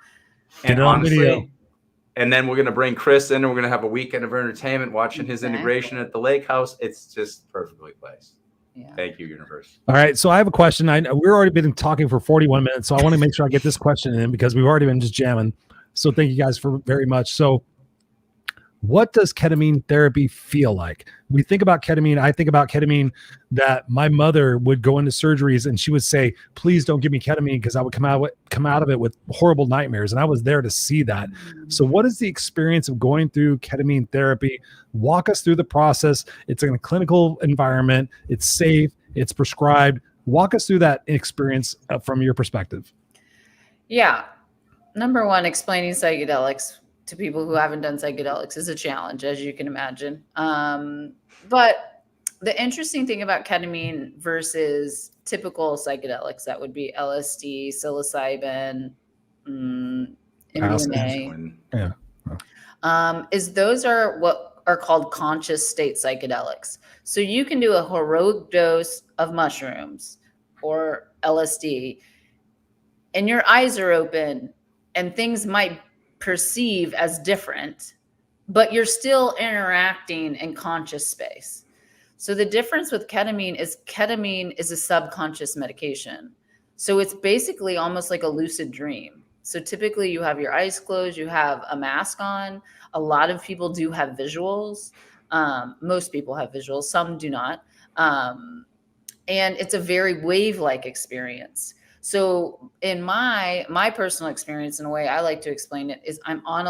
honestly, and then we're going to bring Chris in, and we're going to have a weekend of entertainment watching his integration at the lake house. It's just perfectly placed. Yeah. Thank you, universe. All right. So I have a question. We've already been talking for 41 minutes. So I want to make sure I get this question in because we've already been just jamming. So thank you guys for very much. So what does ketamine therapy feel like? We think about ketamine. I think about ketamine that my mother would go into surgeries and she would say, please don't give me ketamine because I would come out of it with horrible nightmares. And I was there to see that. So what is the experience of going through ketamine therapy? Walk us through the process. It's in a clinical environment. It's safe. It's prescribed. Walk us through that experience from your perspective. Yeah. Number one, explaining psychedelics to people who haven't done psychedelics is a challenge, as you can imagine. But the interesting thing about ketamine versus typical psychedelics, that would be LSD, psilocybin, MDMA, is those are what are called conscious state psychedelics. So you can do a heroic dose of mushrooms or LSD, and your eyes are open, and things might perceive as different, but you're still interacting in conscious space. So the difference with ketamine is a subconscious medication. So it's basically almost like a lucid dream. So typically you have your eyes closed, you have a mask on. A lot of people do have visuals. Most people have visuals, some do not. And it's a very wave-like experience. So in my personal experience, in a way I like to explain it, is I'm on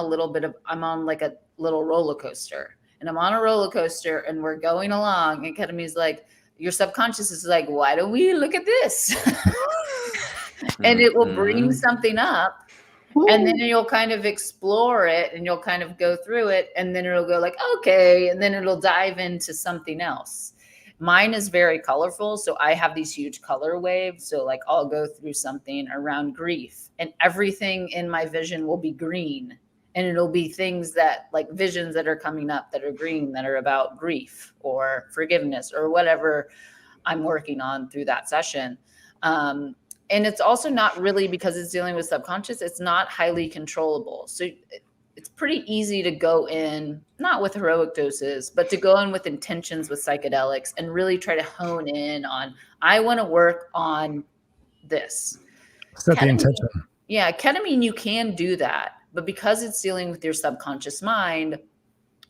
like a little roller coaster, and I'm on a roller coaster and we're going along, and ketamine's like, your subconscious is like, why don't we look at this? And it will bring something up, and then you'll kind of explore it and you'll kind of go through it, and then it'll go like, okay. And then it'll dive into something else. Mine is very colorful. So I have these huge color waves. So like I'll go through something around grief, and everything in my vision will be green. And it'll be things that like visions that are coming up that are green, that are about grief or forgiveness or whatever I'm working on through that session. And it's also not really, because it's dealing with subconscious, it's not highly controllable. So it's pretty easy to go in, not with heroic doses, but to go in with intentions with psychedelics and really try to hone in on, I want to work on this. Set the intention. Yeah, ketamine, you can do that, but because it's dealing with your subconscious mind,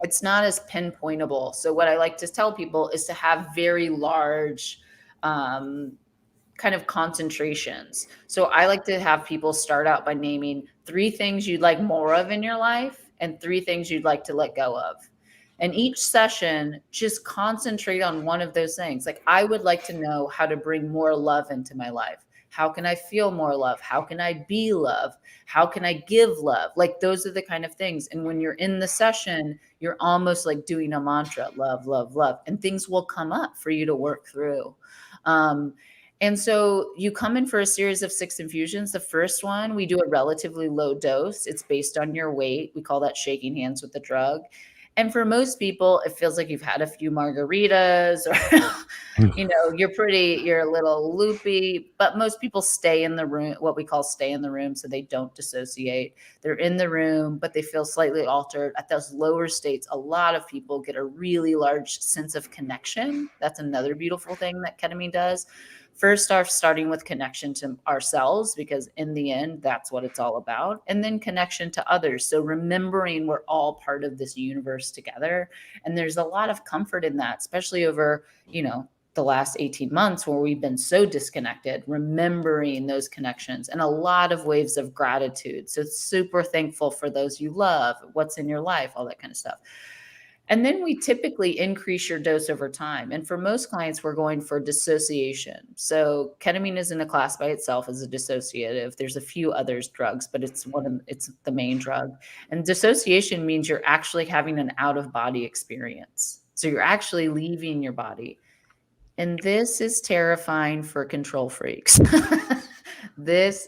it's not as pinpointable. So what I like to tell people is to have very large kind of concentrations. So I like to have people start out by naming 3 things you'd like more of in your life and 3 things you'd like to let go of. And each session, just concentrate on one of those things. Like, I would like to know how to bring more love into my life. How can I feel more love? How can I be love? How can I give love? Like, those are the kind of things. And when you're in the session, you're almost like doing a mantra, love, love, love, and things will come up for you to work through. And so you come in for a series of 6 infusions. The first one, we do a relatively low dose. It's based on your weight. We call that shaking hands with the drug. And for most people, it feels like you've had a few margaritas or, you're a little loopy, but most people stay in the room, what we call stay in the room. So they don't dissociate. They're in the room, but they feel slightly altered. At those lower states, a lot of people get a really large sense of connection. That's another beautiful thing that ketamine does. First off, starting with connection to ourselves, because in the end, that's what it's all about. And then connection to others. So remembering we're all part of this universe together. And there's a lot of comfort in that, especially over, the last 18 months where we've been so disconnected, remembering those connections and a lot of waves of gratitude. So super thankful for those you love, what's in your life, all that kind of stuff. And then we typically increase your dose over time. And for most clients, we're going for dissociation. So ketamine is in a class by itself as a dissociative. There's a few others drugs, but it's the main drug. And dissociation means you're actually having an out-of-body experience. So you're actually leaving your body. And this is terrifying for control freaks.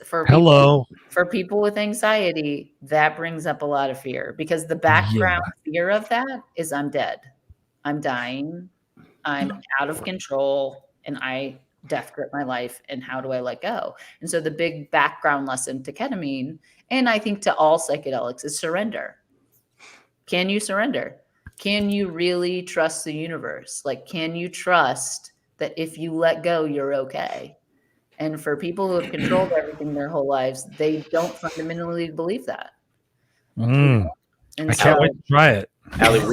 For people with anxiety, that brings up a lot of fear, because the background fear of that is, I'm dead, I'm dying, I'm out of control, and I death grip my life. And how do I let go? And so the big background lesson to ketamine, and I think to all psychedelics, is surrender. Can you surrender? Can you really trust the universe? Like, can you trust that if you let go, you're okay? And for people who have controlled everything their whole lives, they don't fundamentally believe that. And I can't wait to try it. Allie,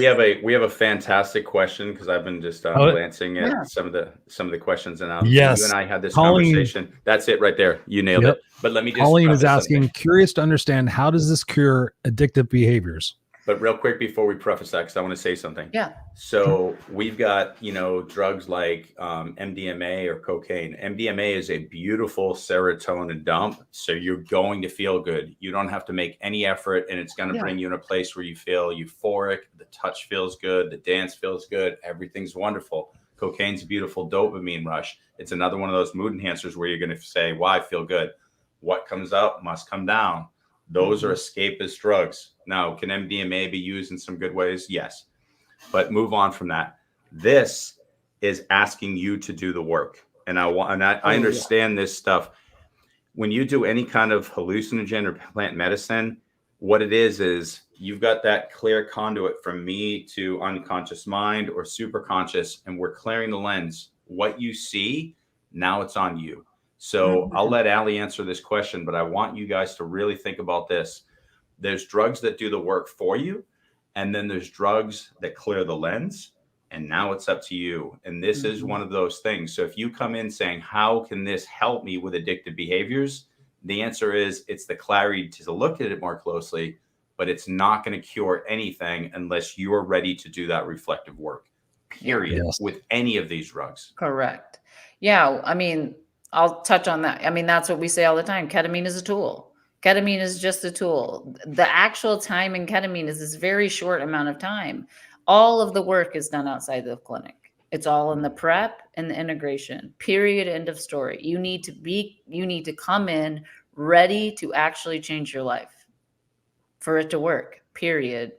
we have a fantastic question, because I've been just glancing at some of the questions, and you and I had this conversation. That's it right there. You nailed it. But let me just. Colleen is asking, curious to understand, how does this cure addictive behaviors? But real quick before we preface that, because I want to say something. Yeah. So we've got, drugs like MDMA or cocaine. MDMA is a beautiful serotonin dump. So you're going to feel good. You don't have to make any effort, and it's going to bring you in a place where you feel euphoric. The touch feels good. The dance feels good. Everything's wonderful. Cocaine's a beautiful dopamine rush. It's another one of those mood enhancers where you're going to say, well, I feel good. What comes up must come down. Those are escapist drugs. Now, can MDMA be used in some good ways? Yes. But move on from that. This is asking you to do the work. And I understand this stuff. When you do any kind of hallucinogen or plant medicine, what it is you've got that clear conduit from me to unconscious mind or superconscious, and we're clearing the lens. What you see, now it's on you. So I'll let Allie answer this question, but I want you guys to really think about this. There's drugs that do the work for you, and then there's drugs that clear the lens, and now it's up to you. And this is one of those things. So if you come in saying, how can this help me with addictive behaviors? The answer is, it's the clarity to look at it more closely, but it's not going to cure anything unless you're ready to do that reflective work, period, with any of these drugs. Correct. Yeah. I mean, I'll touch on that. I mean, that's what we say all the time. Ketamine is a tool. Ketamine is just a tool. The actual time in ketamine is this very short amount of time. All of the work is done outside the clinic. It's all in the prep and the integration. Period. End of story. You need to come in ready to actually change your life for it to work. Period.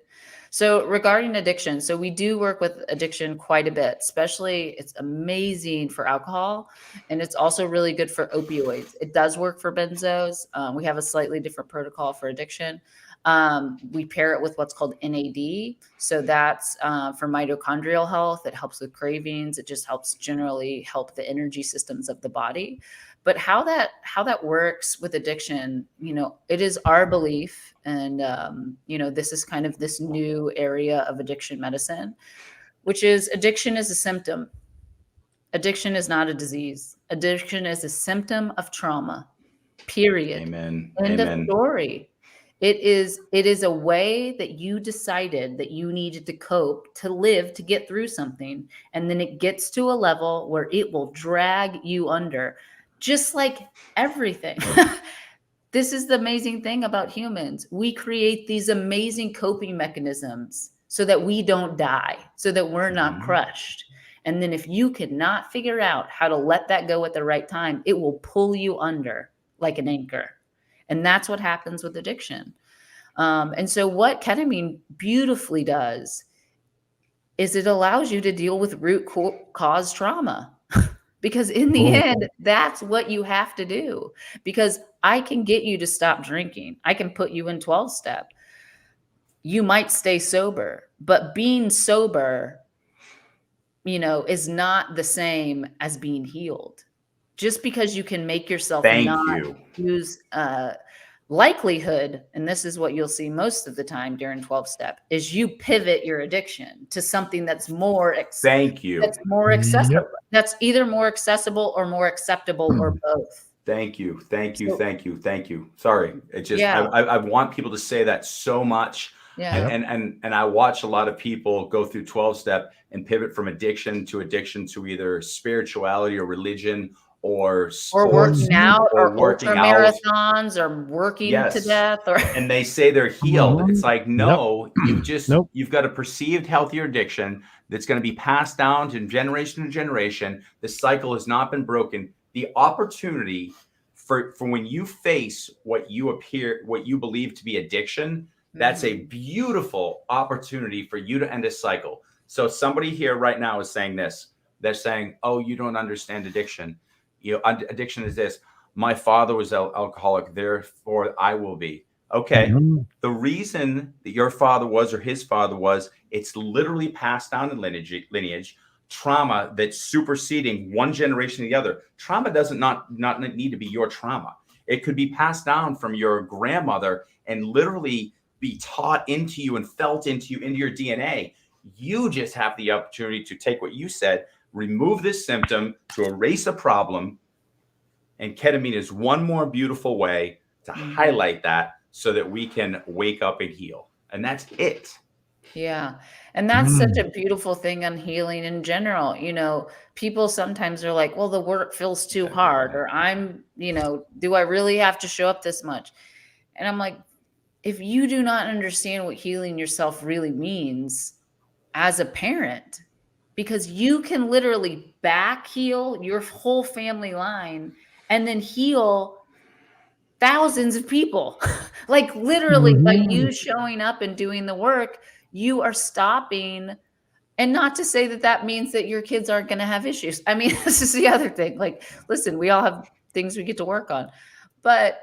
So regarding addiction, so we do work with addiction quite a bit, especially it's amazing for alcohol, and it's also really good for opioids. It does work for benzos. We have a slightly different protocol for addiction. We pair it with what's called NAD. So that's for mitochondrial health. It helps with cravings. It just helps generally help the energy systems of the body. But how that works with addiction, it is our belief, and this is kind of this new area of addiction medicine, which is addiction is a symptom. Addiction is not a disease. Addiction is a symptom of trauma. Period. Amen. End of Amen. story. It is a way that you decided that you needed to cope, to live, to get through something. And then it gets to a level where it will drag you under, just like everything. This is the amazing thing about humans. We create these amazing coping mechanisms so that we don't die, so that we're not crushed. And then if you cannot figure out how to let that go at the right time, it will pull you under like an anchor. And that's what happens with addiction. And so what ketamine beautifully does is it allows you to deal with root cause trauma. Because in the end, that's what you have to do. Because I can get you to stop drinking. I can put you in 12-step. You might stay sober, but being sober, is not the same as being healed. Just because you can make yourself use likelihood, and this is what you'll see most of the time during 12-step, is you pivot your addiction to something that's more that's more accessible. Yep. That's either more accessible or more acceptable or both. Thank you. Sorry. It just I want people to say that so much. Yeah. And I watch a lot of people go through 12-step and pivot from addiction to either spirituality or religion or working out or ultra marathons or working to death and they say they're healed. It's like, no, you've got a perceived healthier addiction that's going to be passed down to generation. The cycle has not been broken. The opportunity for when you face what you believe to be addiction, that's a beautiful opportunity for you to end a cycle. So somebody here right now is saying this. They're saying, oh, you don't understand addiction. Addiction is this. My father was alcoholic, therefore I will be. Okay. The reason that your father was or his father was, it's literally passed down in lineage. Trauma that's superseding one generation to the other. Trauma doesn't not need to be your trauma. It could be passed down from your grandmother and literally be taught into you and felt into you, into your DNA. You just have the opportunity to take what you said, remove this symptom, to erase a problem. And ketamine is one more beautiful way to highlight that so that we can wake up and heal. And that's it. Yeah. And that's such a beautiful thing on healing in general. People sometimes are like, well, the work feels too hard, or do I really have to show up this much? And I'm like, if you do not understand what healing yourself really means as a parent, because you can literally back heal your whole family line and then heal thousands of people. Like literally by you showing up and doing the work, you are stopping. And not to say that means that your kids aren't going to have issues. I mean, this is the other thing. Like, listen, we all have things we get to work on, but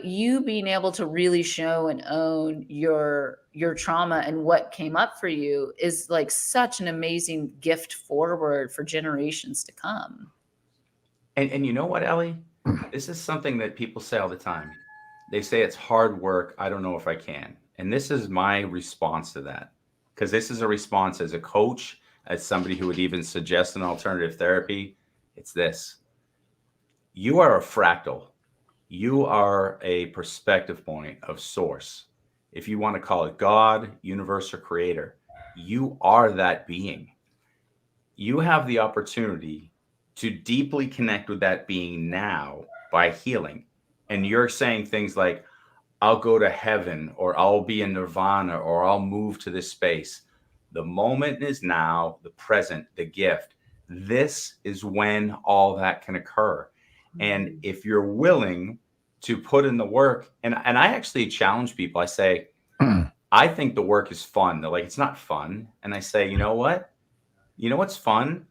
you being able to really show and own your trauma and what came up for you is like such an amazing gift forward for generations to come. And you know what, Ellie? This is something that people say all the time. They say it's hard work. I don't know if I can. And this is my response to that, because this is a response as a coach, as somebody who would even suggest an alternative therapy. It's this. You are a fractal. You are a perspective point of source. If you want to call it God, universe, or creator, you are that being. You have the opportunity to deeply connect with that being now by healing. And you're saying things like, I'll go to heaven, or I'll be in nirvana, or I'll move to this space. The moment is now, the present, the gift. This is when all that can occur. And if you're willing to put in the work, and I actually challenge people, I say, I think the work is fun. They're like, it's not fun. And I say, you know what? You know what's fun?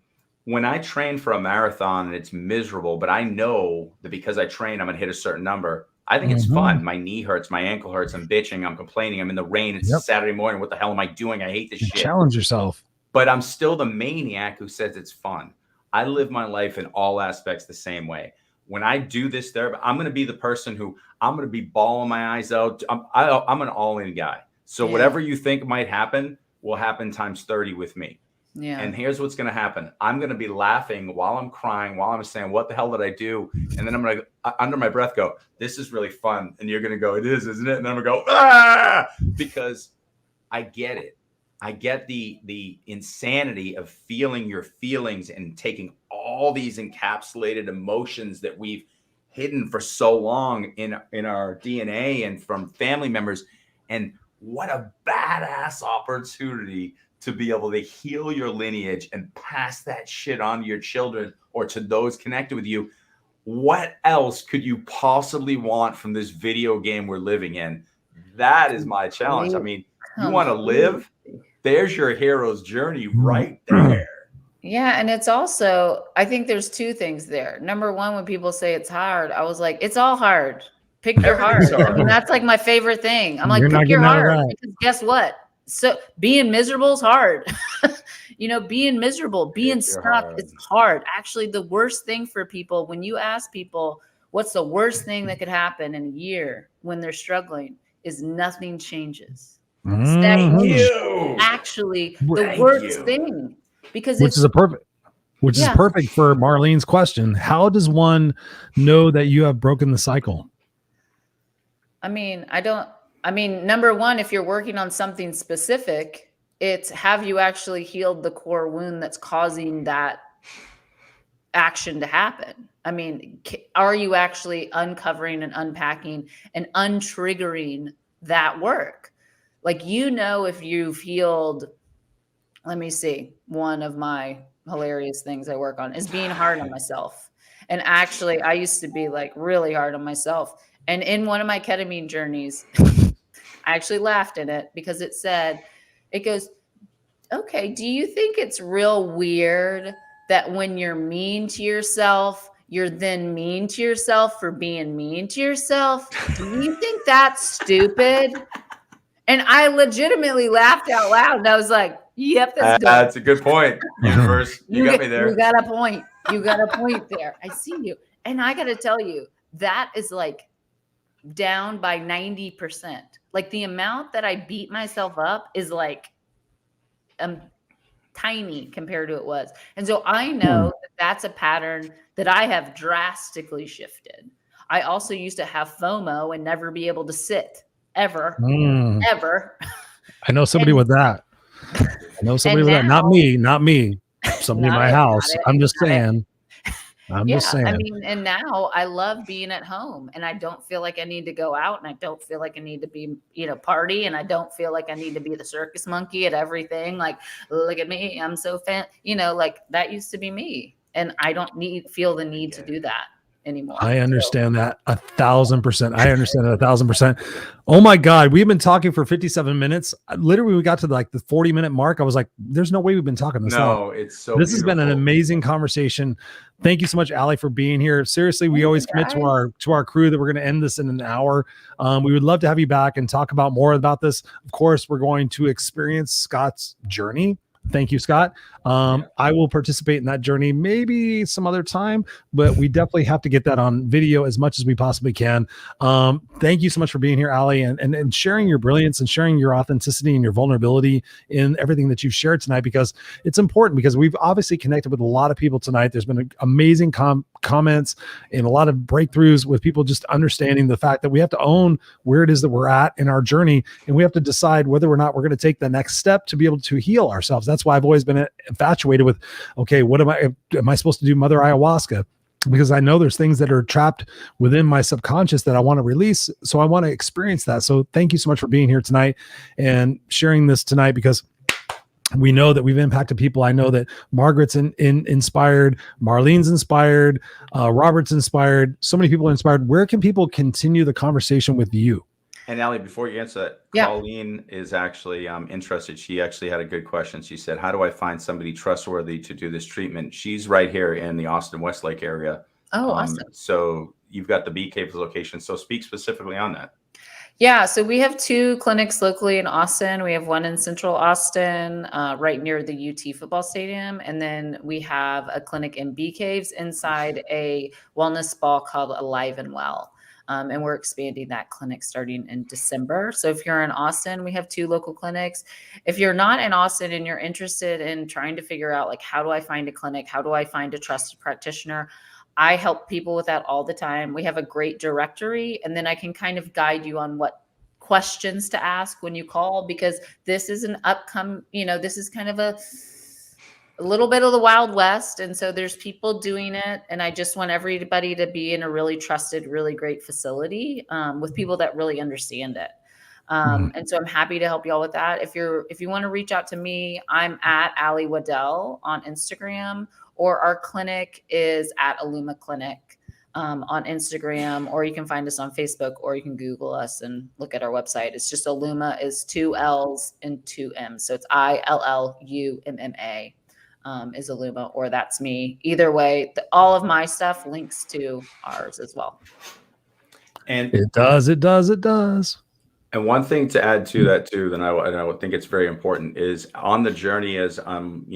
When I train for a marathon and it's miserable, but I know that because I train, I'm going to hit a certain number. I think it's fun. My knee hurts, my ankle hurts, I'm bitching, I'm complaining, I'm in the rain, it's Saturday morning. What the hell am I doing? I hate this shit. Challenge yourself. But I'm still the maniac who says it's fun. I live my life in all aspects the same way. When I do this therapy, I'm going to be the person who I'm going to be bawling my eyes out. I'm an all-in guy. So whatever you think might happen will happen times 30 with me. Yeah. And here's what's going to happen. I'm going to be laughing while I'm crying, while I'm saying, what the hell did I do? And then I'm going to, under my breath, go, this is really fun. And you're going to go, it is, isn't it? And then I'm going to go, ah, because I get it. I get the insanity of feeling your feelings and taking all these encapsulated emotions that we've hidden for so long in our DNA and from family members. And what a badass opportunity to be able to heal your lineage and pass that shit on to your children or to those connected with you. What else could you possibly want from this video game we're living in? That is my challenge. I mean, you want to live? There's your hero's journey right there. Yeah. And it's also, I think there's two things there. Number one, when people say it's hard, I was like, it's all hard. Pick your heart. I mean, that's like my favorite thing. I'm like, pick your heart. Because guess what? So being miserable is hard. You know, being miserable, being stuck, it's hard. Actually, the worst thing for people, when you ask people, what's the worst thing that could happen in a year when they're struggling, is nothing changes. Actually the worst thing, because which is perfect for Marlene's question. How does one know that you have broken the cycle? I mean, number one, if you're working on something specific, it's have you actually healed the core wound that's causing that action to happen? I mean, are you actually uncovering and unpacking and untriggering that work? Like, you know, if you've healed, let me see, one of my hilarious things I work on is being hard on myself. And actually, I used to be like really hard on myself. And in one of my ketamine journeys, I actually laughed in it because it goes, okay, do you think it's real weird that when you're mean to yourself, you're then mean to yourself for being mean to yourself? Do you think that's stupid? And I legitimately laughed out loud. And I was like, yep, that's a good point. Universe, you got me there. You got a point. You got a point there. I see you. And I got to tell you, that is like down by 90%. Like the amount that I beat myself up is like tiny compared to it was. And so I know that that's a pattern that I have drastically shifted. I also used to have FOMO and never be able to sit ever. I know somebody with that. I know somebody with that. Not me. Somebody in my house. I'm just saying. I mean, and now I love being at home and I don't feel like I need to go out and I don't feel like I need to be, party. And I don't feel like I need to be the circus monkey at everything. Like, look at me. I'm so fan, like that used to be me. And I don't feel the need to do that anymore. I understand that 1,000%. I understand that 1,000%. Oh my God. We've been talking for 57 minutes. Literally, we got to like the 40-minute mark. I was like, there's no way we've been talking this long. It's so This has been an amazing conversation. Thank you so much, Allie, for being here. Seriously, we always commit to our crew that we're going to end this in an hour. We would love to have you back and talk about more about this. Of course, we're going to experience Scott's journey. Thank you, Scott. I will participate in that journey maybe some other time, but we definitely have to get that on video as much as we possibly can. Thank you so much for being here, Allie, and sharing your brilliance and sharing your authenticity and your vulnerability in everything that you've shared tonight, because it's important, because we've obviously connected with a lot of people tonight. There's been amazing comments and a lot of breakthroughs with people just understanding the fact that we have to own where it is that we're at in our journey, and we have to decide whether or not we're going to take the next step to be able to heal ourselves. That's why I've always been infatuated with, okay, what am I supposed to do Mother Ayahuasca? Because I know there's things that are trapped within my subconscious that I want to release. So I want to experience that. So thank you so much for being here tonight and sharing this tonight, because we know that we've impacted people. I know that Margaret's inspired, Marlene's inspired, Robert's inspired. So many people are inspired. Where can people continue the conversation with you? And Allie, before you answer that, Colleen is actually interested. She actually had a good question. She said, how do I find somebody trustworthy to do this treatment? She's right here in the Austin Westlake area. Oh, awesome. So you've got the Bee Cave location. So speak specifically on that. Yeah, so we have 2 clinics locally in Austin. We have one in Central Austin, right near the UT football stadium. And then we have a clinic in Bee Caves inside a wellness spa called Alive and Well. And we're expanding that clinic starting in December. So if you're in Austin, we have 2 local clinics. If you're not in Austin and you're interested in trying to figure out, like, how do I find a clinic? How do I find a trusted practitioner? I help people with that all the time. We have a great directory, and then I can kind of guide you on what questions to ask when you call, because this is an upcoming, this is kind of a little bit of the Wild West. And so there's people doing it. And I just want everybody to be in a really trusted, really great facility with people that really understand it. And so I'm happy to help y'all with that. If you want to reach out to me, I'm at Allison Waddell on Instagram, or our clinic is at Illumma Clinic on Instagram, or you can find us on Facebook, or you can Google us and look at our website. It's just Illumma is 2 L's and 2 M's. So it's ILLUMMA is Illumma, or that's me. Either way, all of my stuff links to ours as well. And it does. And one thing to add to that too, then I would think it's very important, is on the journey as I'm,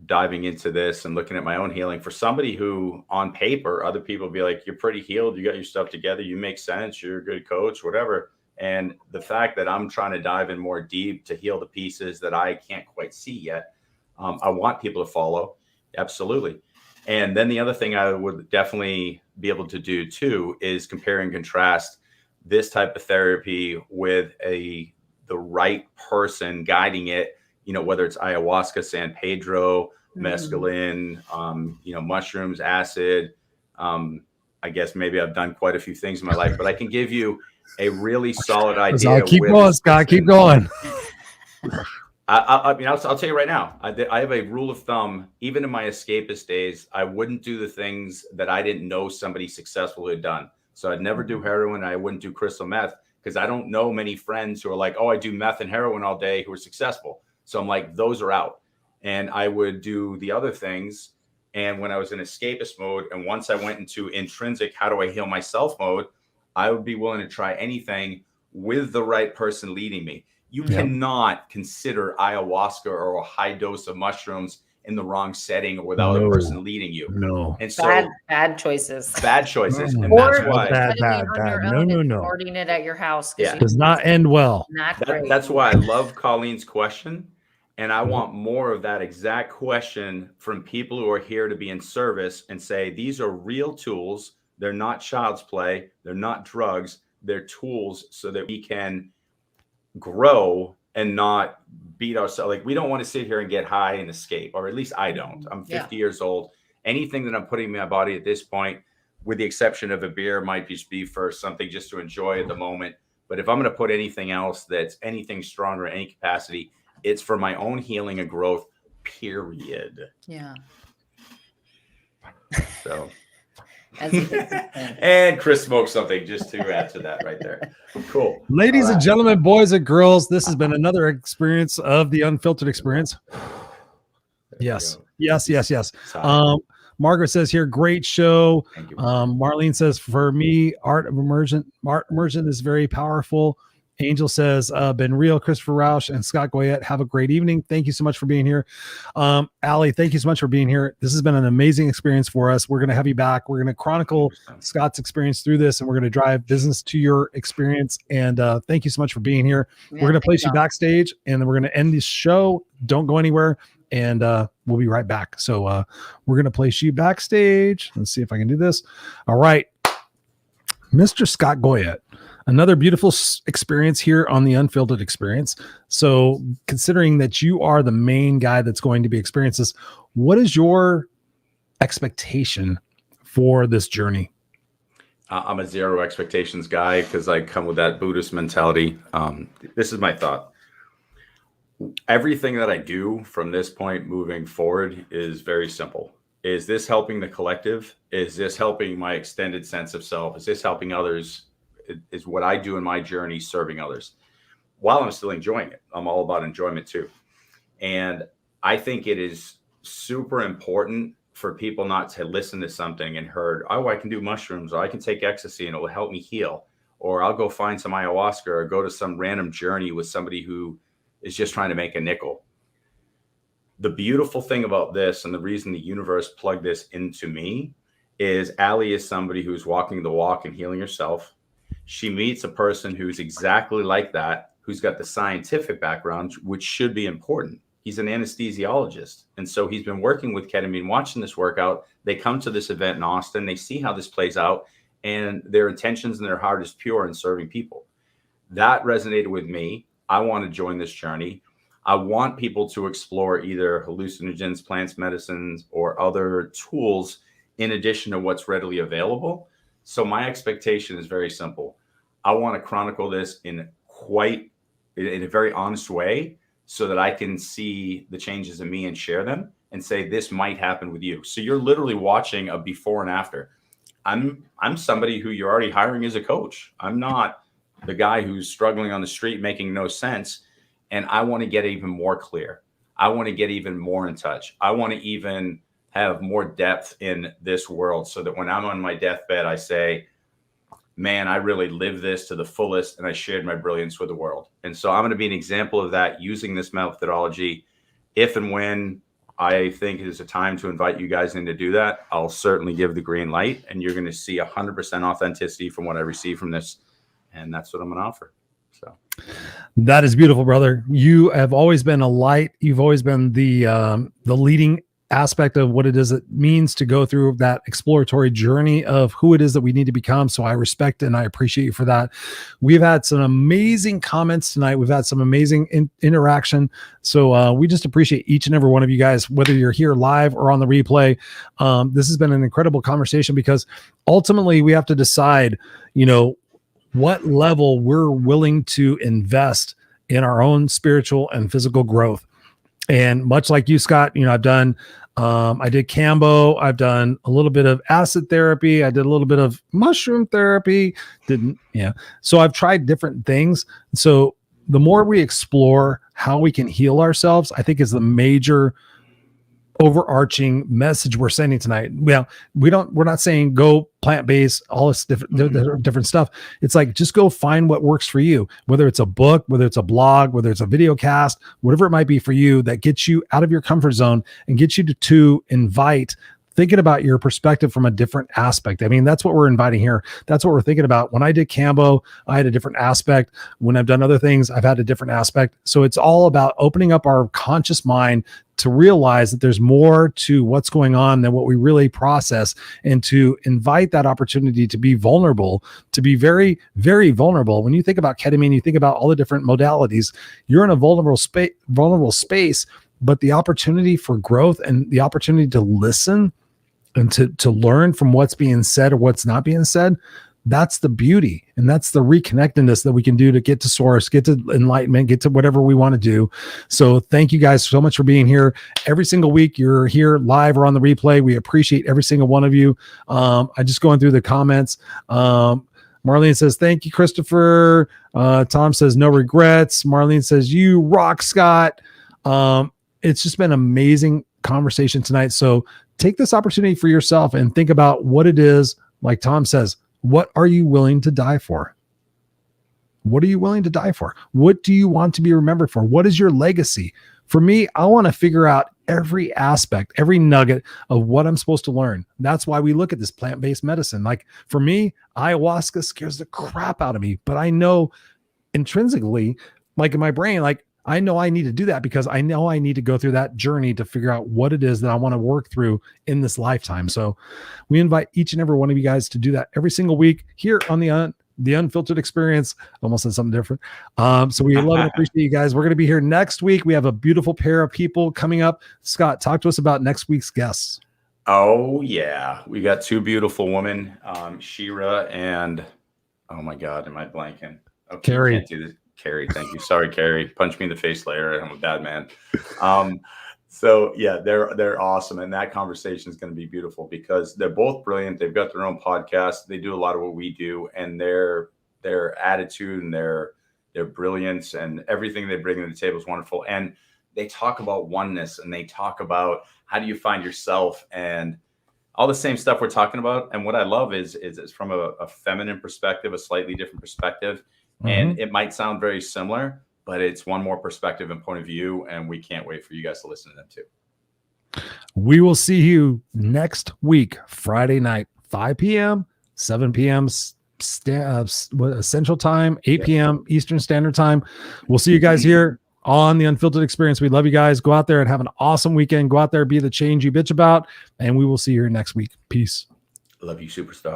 diving into this and looking at my own healing, for somebody who on paper, other people be like, you're pretty healed, you got your stuff together, you make sense, you're a good coach, whatever. And the fact that I'm trying to dive in more deep to heal the pieces that I can't quite see yet, I want people to follow. Absolutely. And then the other thing I would definitely be able to do too is compare and contrast this type of therapy with the right person guiding it, whether it's ayahuasca, San Pedro, mescaline, mushrooms, acid. I guess maybe I've done quite a few things in my life, but I can give you a really solid idea. Keep going, Scott. Keep going. I'll tell you right now, I have a rule of thumb. Even in my escapist days, I wouldn't do the things that I didn't know somebody successful had done. So I'd never do heroin. I wouldn't do crystal meth, because I don't know many friends who are like, oh, I do meth and heroin all day, who are successful. So I'm like, those are out. And I would do the other things. And when I was in escapist mode, and once I went into intrinsic, how do I heal myself mode, I would be willing to try anything with the right person leading me. You cannot consider ayahuasca or a high dose of mushrooms in the wrong setting or without a person leading you. No. And so bad choices. Bad choices. And Or that's why bad. No. Recording it at your house. Yeah. Does not end well. That's why I love Colleen's question. And I want more of that exact question from people who are here to be in service and say, these are real tools. They're not child's play. They're not drugs. They're tools so that we can grow and not beat ourselves. Like, we don't want to sit here and get high and escape, or at least I don't. I'm 50 years old. Anything that I'm putting in my body at this point, with the exception of a beer, might just be for something just to enjoy at the moment. But if I'm going to put anything else that's anything stronger in any capacity, it's for my own healing and growth, period. Yeah. So, and Chris smoked something just to add to that right there. Cool. Ladies and gentlemen, boys and girls, this has been another experience of the Unfiltered experience. Yes. Margaret says here, great show. Thank you. Marlene says, for me, art immersion is very powerful. Angel says, been real. Christopher Rausch and Scott Goyette, have a great evening. Thank you so much for being here. Allie, thank you so much for being here. This has been an amazing experience for us. We're going to have you back. We're going to chronicle Scott's experience through this, and we're going to drive business to your experience. And thank you so much for being here. We're going to place you backstage, and then we're going to end this show. Don't go anywhere, and we'll be right back. So we're going to place you backstage. Let's see if I can do this. All right. Mr. Scott Goyette. Another beautiful experience here on the Unfiltered experience. So considering that you are the main guy that's going to be experiencing this, what is your expectation for this journey? I'm a zero expectations guy because I come with that Buddhist mentality. This is my thought. Everything that I do from this point moving forward is very simple. Is this helping the collective? Is this helping my extended sense of self? Is this helping others? Is what I do in my journey serving others while I'm still enjoying it. I'm all about enjoyment too. And I think it is super important for people not to listen to something and heard, oh, I can do mushrooms, or I can take ecstasy and it will help me heal, or I'll go find some ayahuasca or go to some random journey with somebody who is just trying to make a nickel. The beautiful thing about this, and the reason the universe plugged this into me, is Allie is somebody who's walking the walk and healing herself. She meets a person who's exactly like that, who's got the scientific background, which should be important. He's an anesthesiologist. And so he's been working with ketamine, watching this workout. They come to this event in Austin. They see how this plays out, and their intentions and their heart is pure in serving people. That resonated with me. I want to join this journey. I want people to explore either hallucinogens, plants, medicines, or other tools in addition to what's readily available. So my expectation is very simple. I want to chronicle this in a very honest way, so that I can see the changes in me and share them and say, this might happen with you. So you're literally watching a before and after. I'm somebody who you're already hiring as a coach. I'm not the guy who's struggling on the street making no sense. And I want to get even more clear. I want to get even more in touch. I want to even have more depth in this world, so that when I'm on my deathbed, I say, man, I really lived this to the fullest, and I shared my brilliance with the world. And so I'm going to be an example of that using this methodology. If and when I think it is a time to invite you guys in to do that, I'll certainly give the green light, and you're going to see 100% authenticity from what I receive from this. And that's what I'm going to offer. So that is beautiful, brother. You have always been a light. You've always been the leading aspect of what it is it means to go through that exploratory journey of who it is that we need to become. So I respect and I appreciate you for that. We've had some amazing comments tonight. We've had some amazing interaction. So we just appreciate each and every one of you guys, whether you're here live or on the replay. This has been an incredible conversation, because ultimately we have to decide, what level we're willing to invest in our own spiritual and physical growth. And much like you, Scott, I've done, I did Cambo. I've done a little bit of acid therapy. I did a little bit of mushroom therapy. So I've tried different things. So the more we explore how we can heal ourselves, I think is the major overarching message we're sending tonight. Well, we're not saying go plant-based, all this different stuff. It's like, just go find what works for you, whether it's a book, whether it's a blog, whether it's a video cast, whatever it might be for you, that gets you out of your comfort zone and gets you to invite thinking about your perspective from a different aspect. I mean, that's what we're inviting here. That's what we're thinking about. When I did Cambo, I had a different aspect. When I've done other things, I've had a different aspect. So it's all about opening up our conscious mind to realize that there's more to what's going on than what we really process, and to invite that opportunity to be vulnerable, to be very, very vulnerable. When you think about ketamine, you think about all the different modalities, you're in a vulnerable space, but the opportunity for growth and the opportunity to listen and to learn from what's being said or what's not being said, that's the beauty. And that's the reconnectedness that we can do to get to source, get to enlightenment, get to whatever we want to do. So thank you guys so much for being here. Every single week you're here live or on the replay. We appreciate every single one of you. I just going through the comments. Marlene says, thank you, Christopher. Tom says, no regrets. Marlene says, you rock, Scott. It's just been an amazing conversation tonight. So take this opportunity for yourself and think about what it is. Like Tom says, what are you willing to die for? What are you willing to die for? What do you want to be remembered for? What is your legacy? For me, I want to figure out every aspect, every nugget of what I'm supposed to learn. That's why we look at this plant-based medicine. Like for me, ayahuasca scares the crap out of me, but I know intrinsically, like in my brain, like I know I need to do that because I know I need to go through that journey to figure out what it is that I want to work through in this lifetime. So we invite each and every one of you guys to do that every single week here on the Unfiltered Experience. Almost said something different. So we love and appreciate you guys. We're going to be here next week. We have a beautiful pair of people coming up. Scott, talk to us about next week's guests. Oh yeah. We got two beautiful women, Shira and, oh my God, am I blanking? Okay, Carrie. Can't do this. Carrie, thank you. Sorry, Carrie. Punch me in the face later. I'm a bad man. So yeah, they're awesome. And that conversation is going to be beautiful because they're both brilliant. They've got their own podcast. They do a lot of what we do, and their attitude and their brilliance and everything they bring to the table is wonderful. And they talk about oneness, and they talk about how do you find yourself, and all the same stuff we're talking about. And what I love is from a feminine perspective, a slightly different perspective. And it might sound very similar, but it's one more perspective and point of view. And we can't wait for you guys to listen to them too. We will see you next week, Friday night, 5 p.m., 7 p.m. Central Time, 8 p.m. Eastern Standard Time. We'll see you guys here on the Unfiltered Experience. We love you guys. Go out there and have an awesome weekend. Go out there, be the change you bitch about, and we will see you here next week. Peace. Love you, superstar.